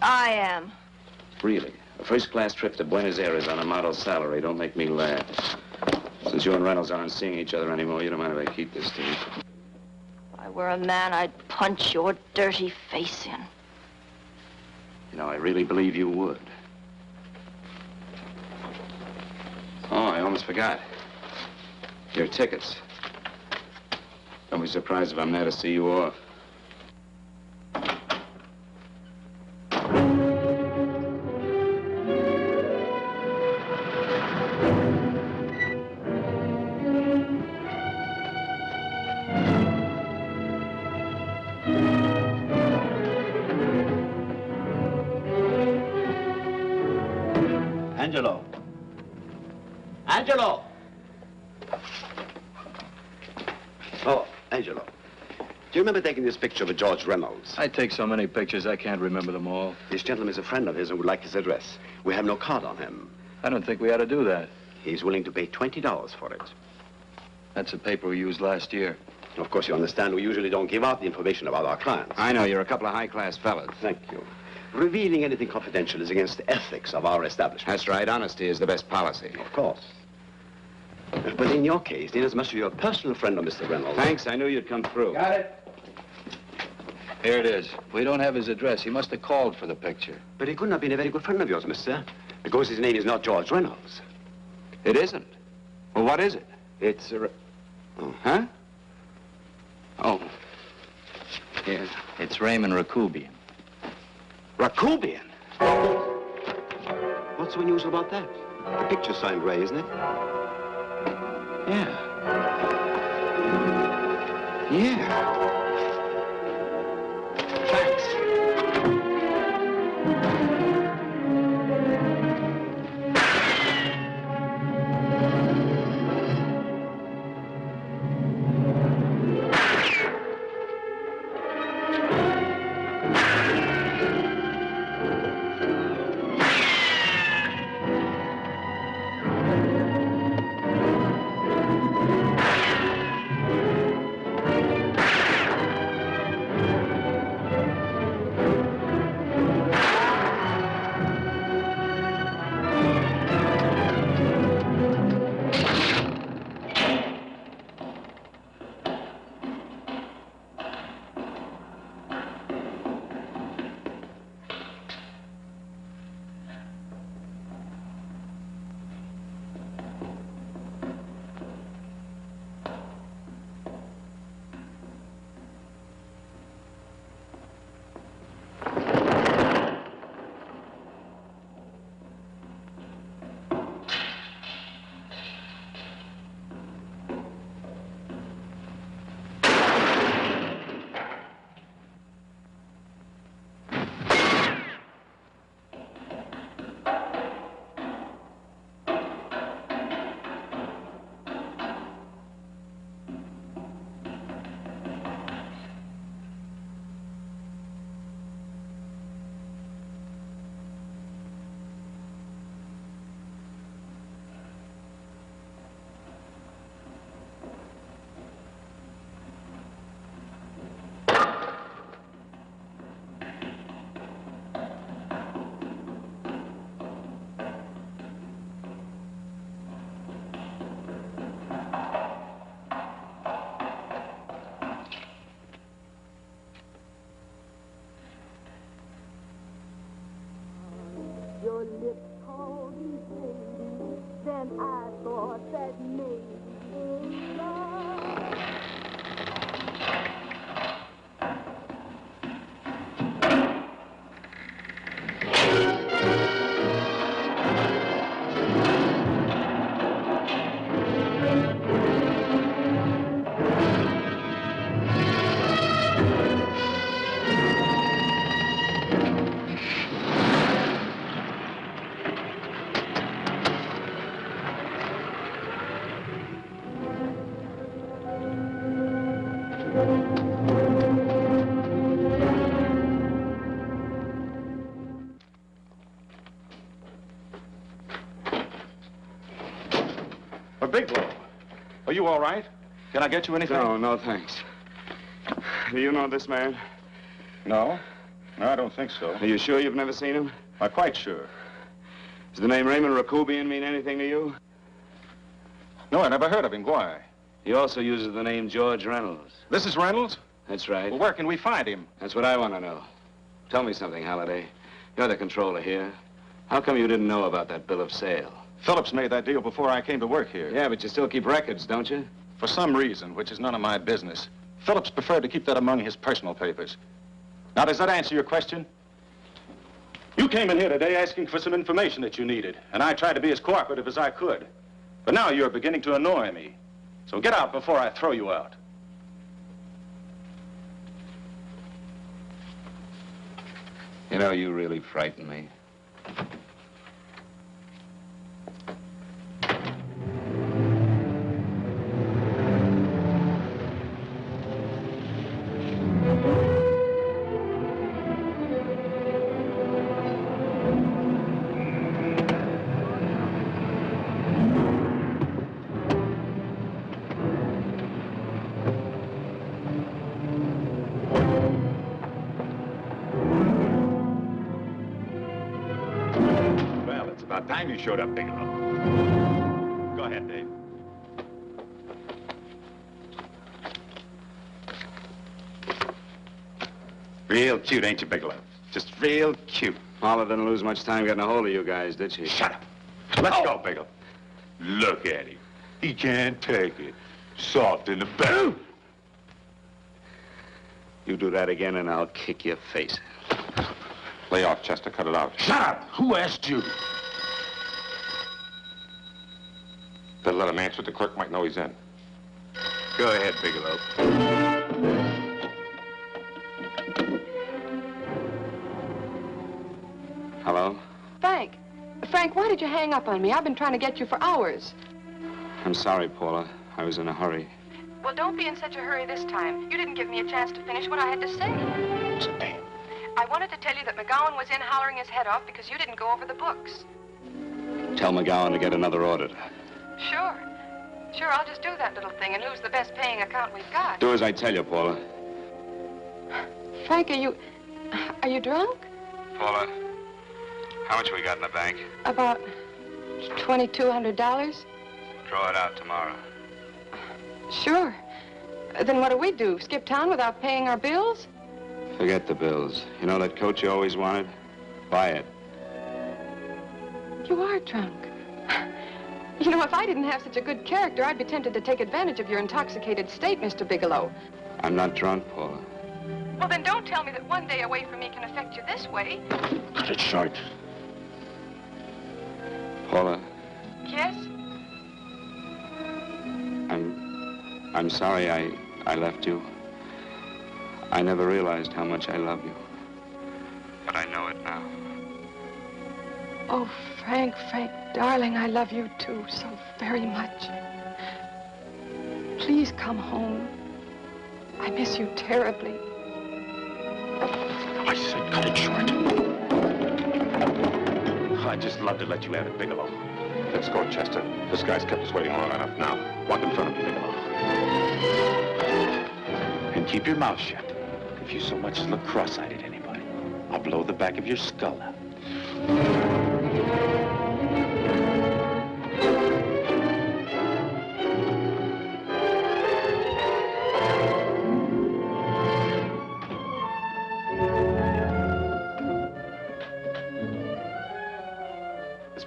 I am. Really? A first-class trip to Buenos Aires on a model salary. Don't make me laugh. Since you and Reynolds aren't seeing each other anymore, you don't mind if I keep this to you? If I were a man, I'd punch your dirty face in. You know, I really believe you would. Oh, I almost forgot. Your tickets. Don't be surprised if I'm there to see you off. Angelo. Angelo! Oh, Angelo. Do you remember taking this picture of George Reynolds? I take so many pictures, I can't remember them all. This gentleman is a friend of his and would like his address. We have no card on him. I don't think we ought to do that. He's willing to pay $20 for it. That's the paper we used last year. Of course, you understand, we usually don't give out the information about our clients. I know, you're a couple of high-class fellas. Thank you. Revealing anything confidential is against the ethics of our establishment. That's right. Honesty is the best policy. Of course. But in your case, inasmuch as you're a personal friend of Mr. Reynolds... Thanks. I knew you'd come through. Got it. Here it is. We don't have his address. He must have called for the picture. But he couldn't have been a very good friend of yours, mister, because his name is not George Reynolds. It isn't? Well, what is it? It's a... Oh. Huh? Oh. Yeah. It's Raymond Rakubian. Rakubian? What's so unusual about that? The picture's signed Ray, isn't it? Yeah. Yeah. Thanks. Your lips called me baby, then I thought that maybe love. Bigelow, are you all right? Can I get you anything? No, thanks. Do you know this man? No. No, I don't think so. Are you sure you've never seen him? I'm quite sure. Does the name Raymond Rakubian mean anything to you? No, I never heard of him. Why? He also uses the name George Reynolds. This is Reynolds? That's right. Well, where can we find him? That's what I want to know. Tell me something, Halliday. You're the controller here. How come you didn't know about that bill of sale? Phillips made that deal before I came to work here. Yeah, but you still keep records, don't you? For some reason, which is none of my business, Phillips preferred to keep that among his personal papers. Now, does that answer your question? You came in here today asking for some information that you needed, and I tried to be as cooperative as I could. But now you're beginning to annoy me. So get out before I throw you out. You know, you really frighten me. about time you showed up, Bigelow. Go ahead, Dave. Real cute, ain't you, Bigelow? Just real cute. Paula didn't lose much time getting a hold of you guys, did she? Shut up. Let's go, Bigelow. Look at him. He can't take it. Soft in the back. You do that again and I'll kick your face. Lay off, Chester. Cut it out. Shut up! Who asked you? Better let him answer. The clerk might know he's in. Go ahead, Bigelow. Hello? Frank. Frank, why did you hang up on me? I've been trying to get you for hours. I'm sorry, Paula. I was in a hurry. Well, don't be in such a hurry this time. You didn't give me a chance to finish what I had to say. Damn. I wanted to tell you that McGowan was in hollering his head off because you didn't go over the books. Tell McGowan to get another auditor. Sure. Sure, I'll just do that little thing and lose the best paying account we've got. Do as I tell you, Paula. Frank, are you drunk? Paula, how much we got in the bank? About $2,200. Draw it out tomorrow. Sure. Then what do? Skip town without paying our bills? Forget the bills. You know that coat you always wanted? Buy it. You are drunk. You know, if I didn't have such a good character, I'd be tempted to take advantage of your intoxicated state, Mr. Bigelow. I'm not drunk, Paula. Well, then don't tell me that one day away from me can affect you this way. Cut it short. Paula, Yes? I'm sorry I left you. I never realized how much I love you. But I know it now. Oh, Frank, darling, I love you too so very much. Please come home. I miss you terribly. I said cut it short. I'd just love to let you have it, Bigelow. Let's go, Chester. This guy's kept us waiting long enough. Now, walk in front of me, Bigelow. And keep your mouth shut. If you so much as look cross-eyed at anybody, I'll blow the back of your skull out.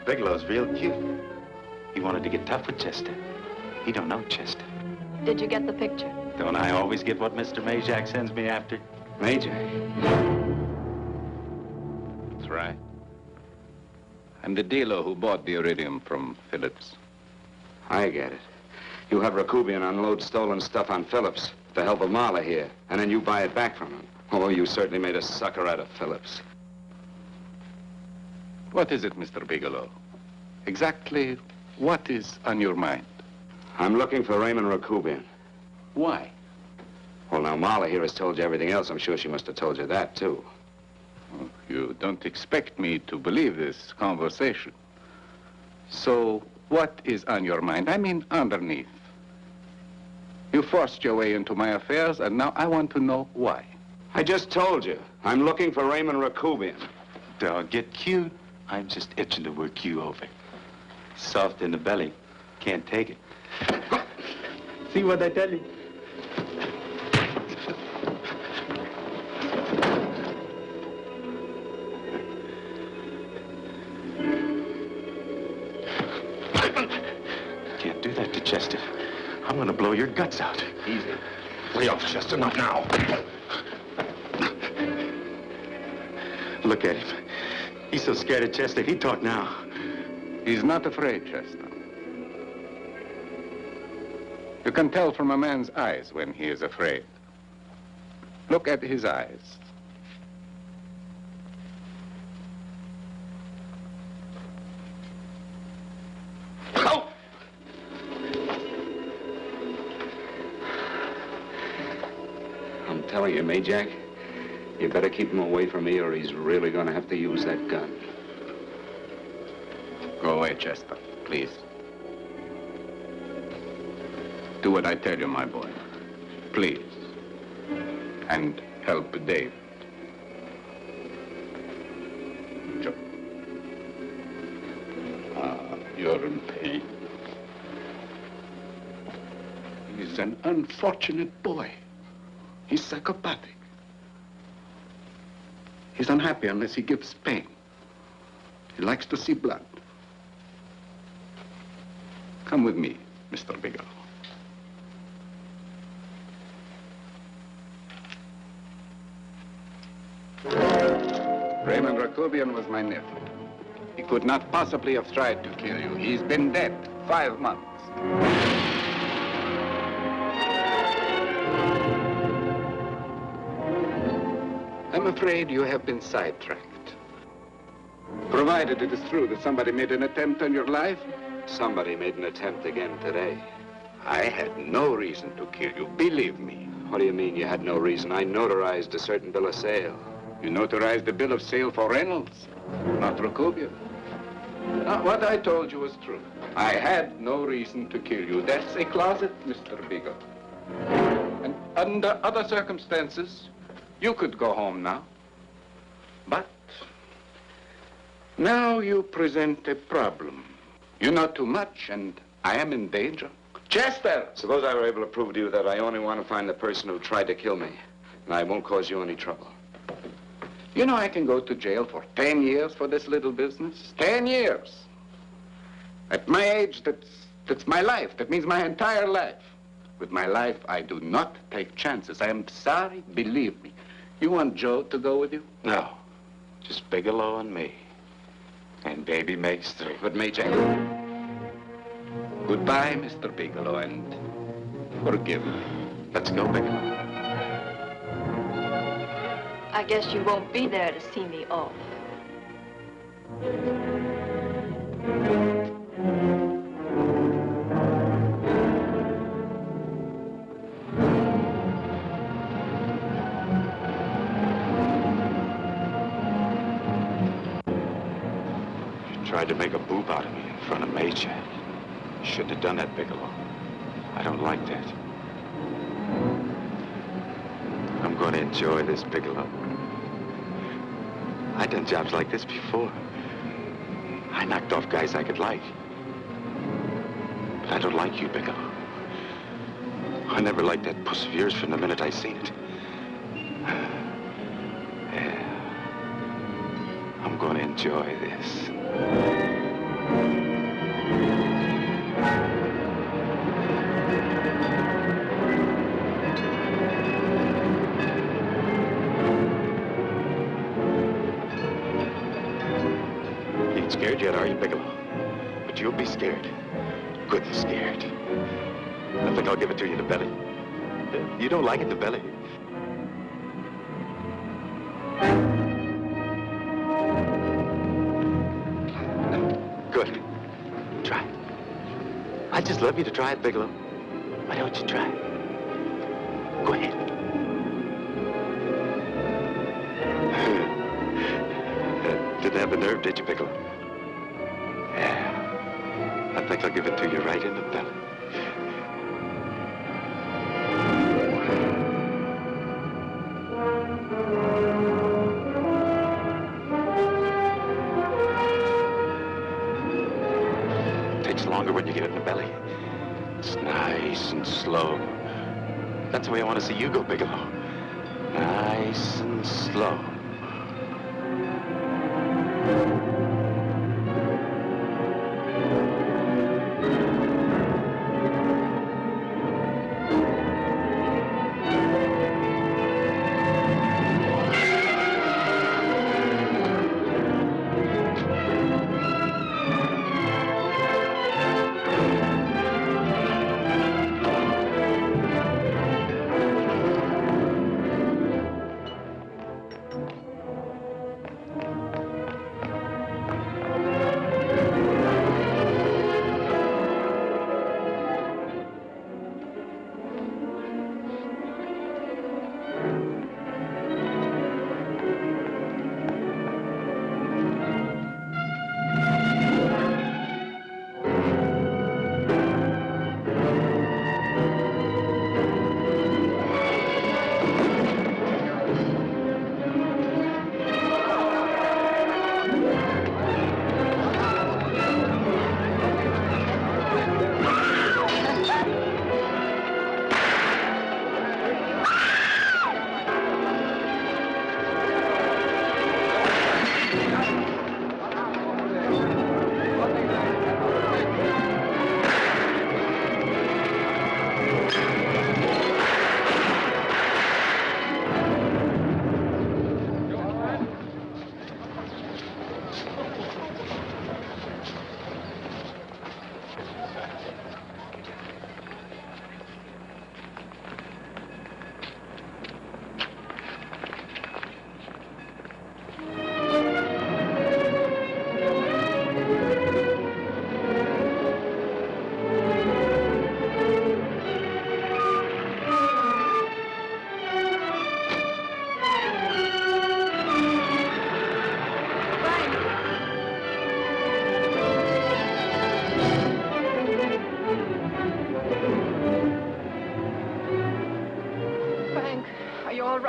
Bigelow's real cute. He wanted to get tough with Chester. He don't know Chester. Did you get the picture? Don't I always get what Mr. Majak sends me after? Majak? That's right. I'm the dealer who bought the iridium from Phillips. I get it. You have Rakubian unload stolen stuff on Phillips with the help of Marla here, and then you buy it back from him. Oh, you certainly made a sucker out of Phillips. What is it, Mr. Bigelow? Exactly what is on your mind? I'm looking for Raymond Rakubian. Why? Well, now, Marla here has told you everything else. I'm sure she must have told you that, too. Oh, you don't expect me to believe this conversation. So, what is on your mind? I mean, underneath. You forced your way into my affairs, and now I want to know why. I just told you. I'm looking for Raymond Rakubian. Dog, get cute. I'm just itching to work you over. Soft in the belly. Can't take it. See what I tell you? Can't do that to Chester. I'm gonna blow your guts out. Easy. Lay off, Chester, not now. Look at him. He's so scared of Chester, he'd talk now. He's not afraid, Chester. You can tell from a man's eyes when he is afraid. Look at his eyes. Oh! I'm telling you, Majak, you better keep him away from me or he's really gonna have to use that gun. Go away, Chester, please. Do what I tell you, my boy. Please. And help Dave. Joe. suffer in pain. He's an unfortunate boy. He's psychopathic. He's unhappy unless he gives pain. He likes to see blood. Come with me, Mr. Bigelow. Raymond Rakubian was my nephew. He could not possibly have tried to kill you. He's been dead 5 months. I'm afraid you have been sidetracked. Provided it is true that somebody made an attempt on your life. Somebody made an attempt again today. I had no reason to kill you, believe me. What do you mean you had no reason? I notarized a certain bill of sale. You notarized the bill of sale for Reynolds, not Rakubian. What I told you was true. I had no reason to kill you. That's a closet, Mr. Bigelow. And under other circumstances, you could go home now. But now you present a problem. You know too much, and I am in danger. Chester! Suppose I were able to prove to you that I only want to find the person who tried to kill me, and I won't cause you any trouble. You know I can go to jail for 10 years for this little business. 10 years. At my age, that's my life. That means my entire life. With my life, I do not take chances. I am sorry, believe me. You want Joe to go with you? No. Just Bigelow and me. And baby Mace too. But Major... Goodbye, Mr. Bigelow, and forgive me. Let's go, Bigelow. I guess you won't be there to see me off. You tried to make a boob out of me in front of Major. You shouldn't have done that, Bigelow. I don't like that. I'm going to enjoy this, Bigelow. I've done jobs like this before. I knocked off guys I could like. But I don't like you, Bigelow. I never liked that puss of yours from the minute I seen it. Yeah. I'm going to enjoy this. Scared yet, are you, Bigelow? But you'll be scared. Good and scared. I think I'll give it to you in the belly. You don't like it in the belly? Good. Try it. I'd just love you to try it, Bigelow. Why don't you try it? Go ahead. Didn't have the nerve, did you, Bigelow? I think I'll give it to you right in the belly. It takes longer when you get it in the belly. It's nice and slow. That's the way I want to see you go, Bigelow. Nice and slow.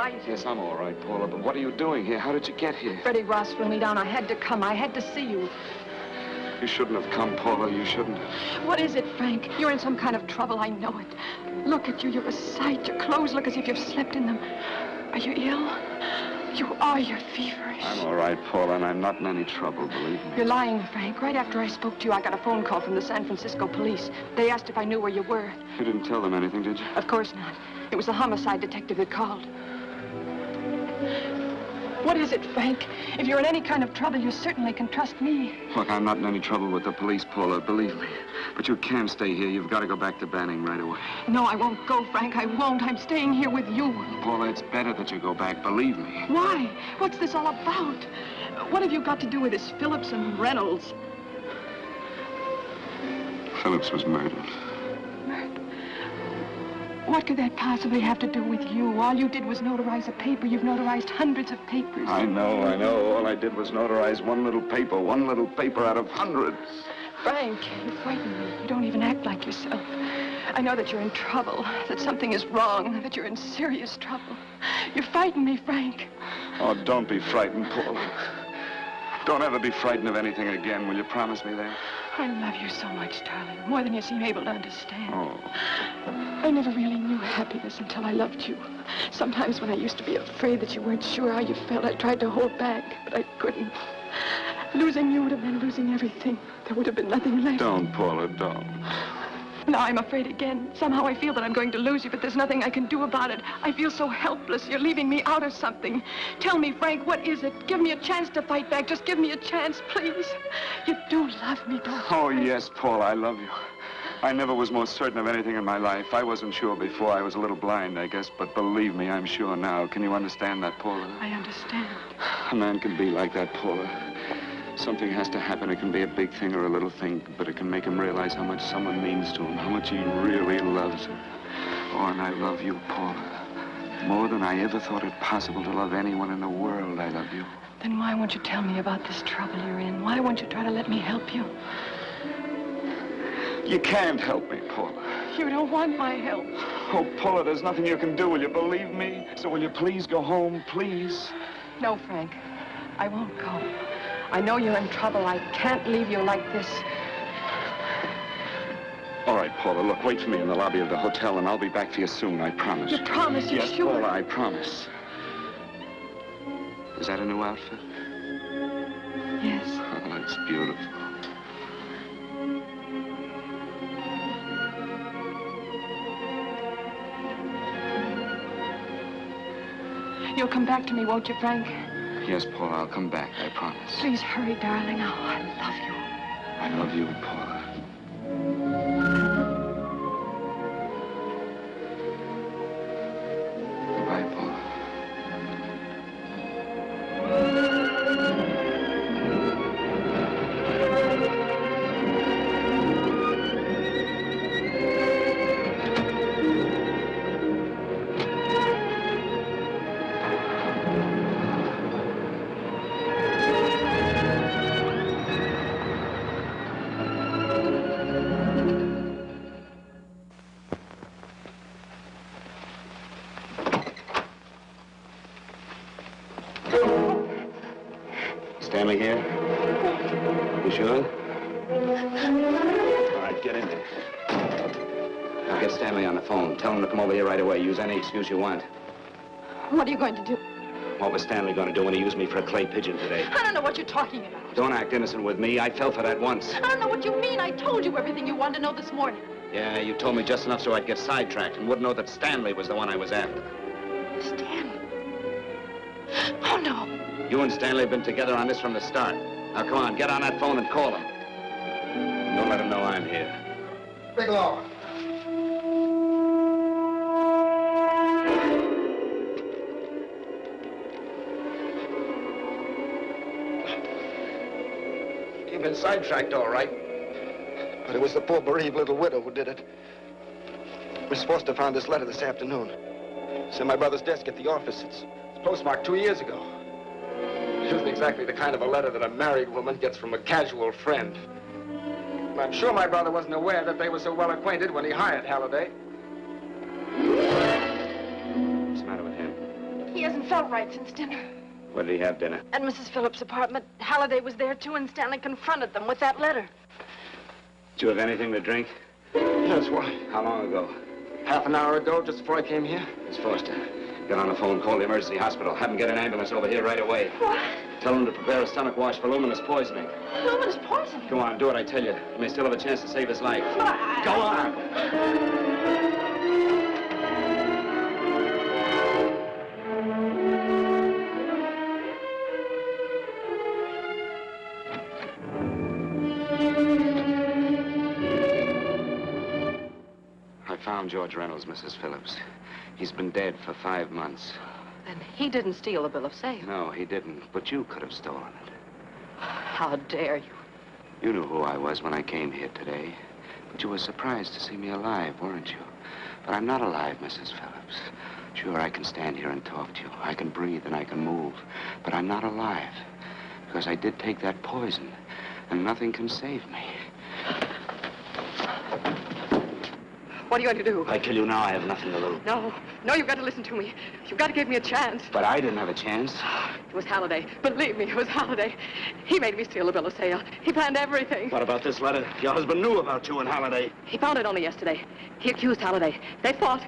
right. Yes, I'm all right, Paula, but what are you doing here? How did you get here? Freddie Ross flew me down. I had to come. I had to see you. You shouldn't have come, Paula. You shouldn't have. What is it, Frank? You're in some kind of trouble. I know it. Look at you. You're a sight. Your clothes look as if you've slept in them. Are you ill? You are. You're feverish. I'm all right, Paula, and I'm not in any trouble, believe me. You're lying, Frank. Right after I spoke to you, I got a phone call from the San Francisco police. They asked if I knew where you were. You didn't tell them anything, did you? Of course not. It was the homicide detective that called. What is it, Frank? If you're in any kind of trouble, you certainly can trust me. Look, I'm not in any trouble with the police, Paula, believe me. But you can't stay here. You've got to go back to Banning right away. No, I won't go, Frank. I won't. I'm staying here with you. Paula, it's better that you go back, believe me. Why? What's this all about? What have you got to do with this Phillips and Reynolds? Phillips was murdered. What could that possibly have to do with you? All you did was notarize a paper. You've notarized hundreds of papers. I know. All I did was notarize one little paper out of hundreds. Frank, you frighten me. You don't even act like yourself. I know that you're in trouble, that something is wrong, that you're in serious trouble. You frighten me, Frank. Oh, don't be frightened, Paula. Don't ever be frightened of anything again. Will you promise me that? I love you so much, darling, more than you seem able to understand. Oh. I never really knew happiness until I loved you. Sometimes when I used to be afraid that you weren't sure how you felt, I tried to hold back, but I couldn't. Losing you would have meant losing everything. There would have been nothing left. Don't, Paula, don't. Now I'm afraid again. Somehow I feel that I'm going to lose you, but there's nothing I can do about it. I feel so helpless. You're leaving me out of something. Tell me, Frank, what is it? Give me a chance to fight back. Just give me a chance, please. You do love me, don't you? Oh, yes, Paula, I love you. I never was more certain of anything in my life. I wasn't sure before. I was a little blind, I guess, but believe me, I'm sure now. Can you understand that, Paula? I understand. A man can be like that, Paula. Something has to happen. It can be a big thing or a little thing, but it can make him realize how much someone means to him, how much he really loves her. Oh, and I love you, Paula. More than I ever thought it possible to love anyone in the world, I love you. Then why won't you tell me about this trouble you're in? Why won't you try to let me help you? You can't help me, Paula. You don't want my help. Oh, Paula, there's nothing you can do. Will you believe me? So will you please go home, please? No, Frank. I won't go. I know you're in trouble. I can't leave you like this. All right, Paula, look, wait for me in the lobby of the hotel, and I'll be back for you soon, I promise. You promise? You're yes, sure? Paula, I promise. Is that a new outfit? Yes. Oh, it's beautiful. You'll come back to me, won't you, Frank? Yes, Paula, I'll come back, I promise. Please hurry, darling. Oh, I love you. I love you, Paula. Goodbye, Paula. Stanley here? You sure? All right, get in there. Now get Stanley on the phone. Tell him to come over here right away. Use any excuse you want. What are you going to do? What was Stanley going to do when he used me for a clay pigeon today? I don't know what you're talking about. Don't act innocent with me. I fell for that once. I don't know what you mean. I told you everything you wanted to know this morning. Yeah, you told me just enough so I'd get sidetracked and wouldn't know that Stanley was the one I was after. Stanley? Oh, no. You and Stanley have been together on this from the start. Now, come on, get on that phone and call him. Don't let him know I'm here. Bigelow. You've been sidetracked, all right. But it was the poor bereaved little widow who did it. Miss Foster found this letter this afternoon. It's in my brother's desk at the office. It's postmarked 2 years ago. It isn't exactly the kind of a letter that a married woman gets from a casual friend. I'm sure my brother wasn't aware that they were so well acquainted when he hired Halliday. What's the matter with him? He hasn't felt right since dinner. Where did he have dinner? At Mrs. Phillips' apartment. Halliday was there, too, and Stanley confronted them with that letter. Did you have anything to drink? Yes, why? How long ago? Half an hour ago, just before I came here. Miss Foster, get on the phone, call the emergency hospital. Have them get an ambulance over here right away. What? Tell them to prepare a stomach wash for luminous poisoning. Luminous poisoning? Go on, do what I tell you. You may still have a chance to save his life. Go on! I found George Reynolds, Mrs. Phillips. He's been dead for 5 months. Then he didn't steal the bill of sale. No, he didn't, but you could have stolen it. How dare you? You knew who I was when I came here today, but you were surprised to see me alive, weren't you? But I'm not alive, Mrs. Phillips. Sure, I can stand here and talk to you. I can breathe and I can move, but I'm not alive because I did take that poison, and nothing can save me. What are you going to do? If I kill you now, I have nothing to lose. No, you've got to listen to me. You've got to give me a chance. But I didn't have a chance. It was Halliday. Believe me, it was Halliday. He made me steal the bill of sale. He planned everything. What about this letter? Your husband knew about you and Halliday. He found it only yesterday. He accused Halliday. They fought,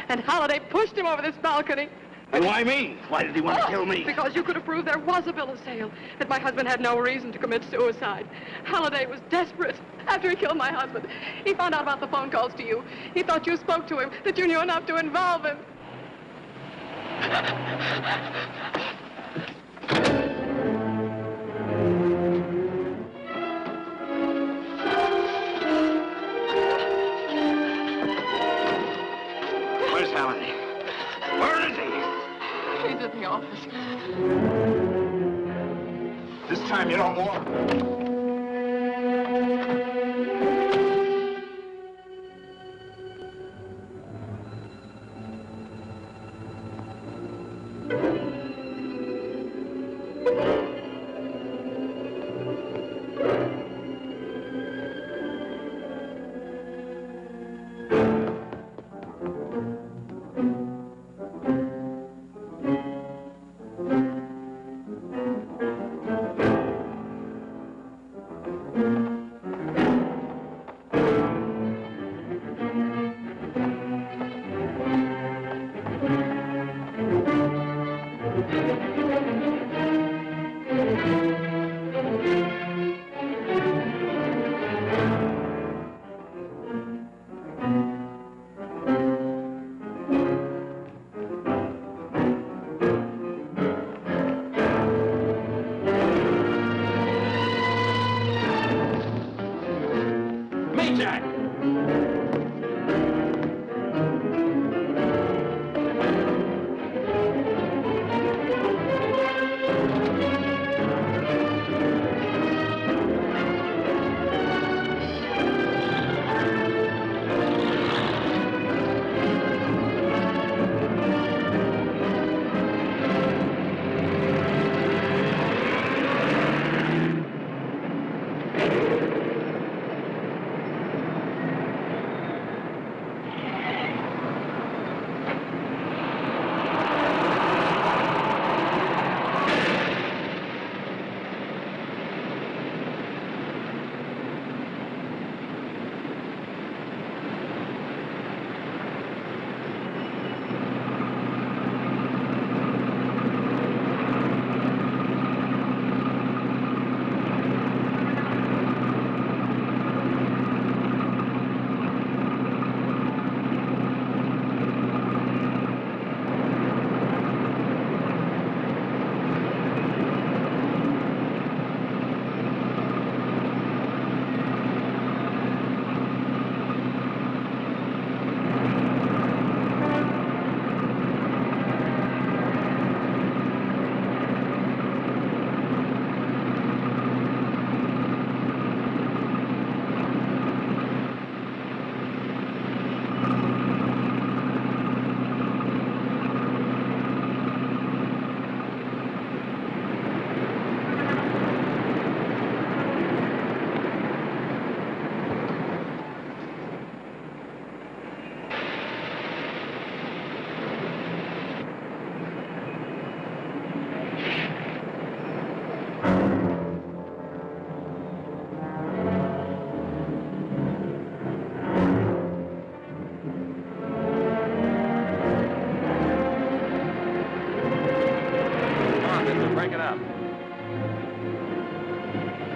and Halliday pushed him over this balcony. And why me? Why did he want to kill me? Because you could have proved there was a bill of sale, that my husband had no reason to commit suicide. Halliday was desperate. After he killed my husband, he found out about the phone calls to you. He thought you spoke to him, that you knew enough to involve him. Where's Halliday? Where is he? He's at the office. This time you don't want.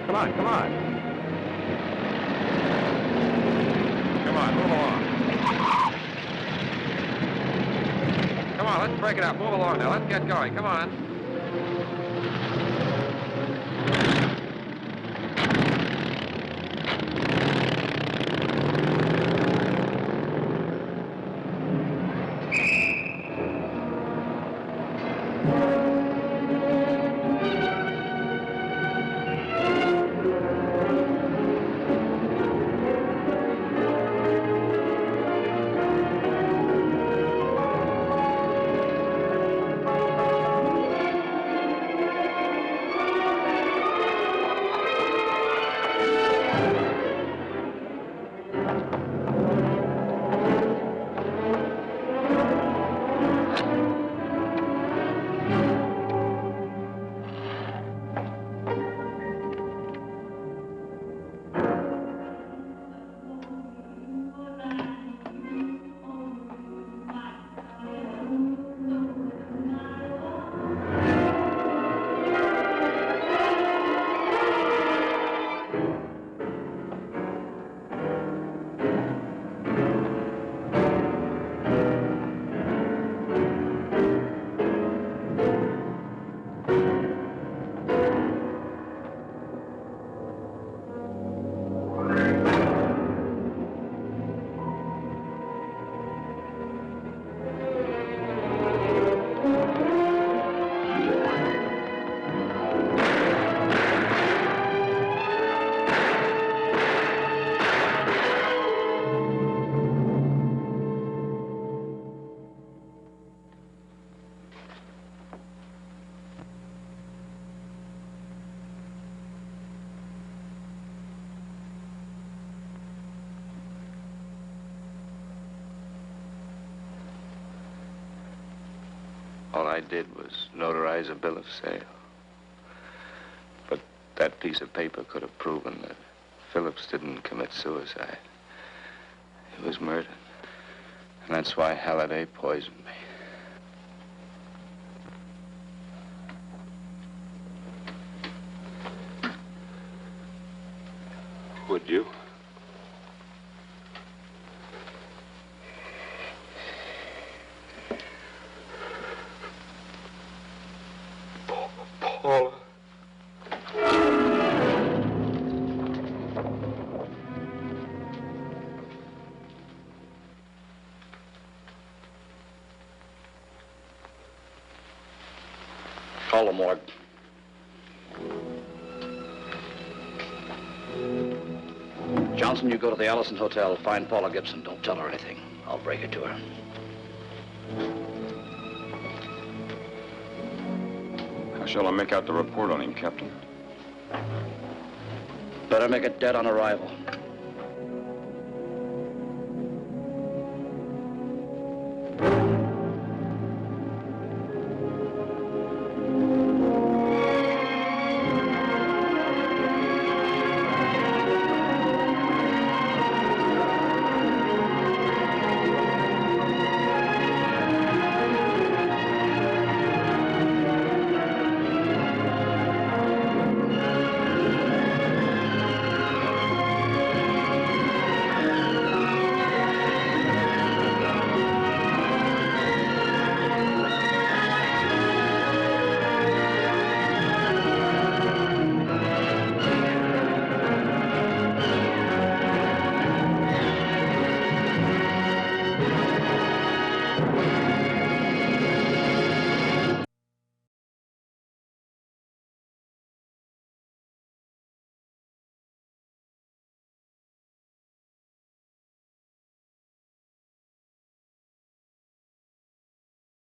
Come on, come on. Come on, move along. Come on, let's break it up. Move along now. Let's get going. Come on. All I did was notarize a bill of sale. But that piece of paper could have proven that Phillips didn't commit suicide. He was murdered. And that's why Halliday poisoned me. Would you? Paula. Call the morgue. Johnson, you go to the Allison Hotel, find Paula Gibson. Don't tell her anything. I'll break it to her. How shall I make out the report on him, Captain? Better make it dead on arrival.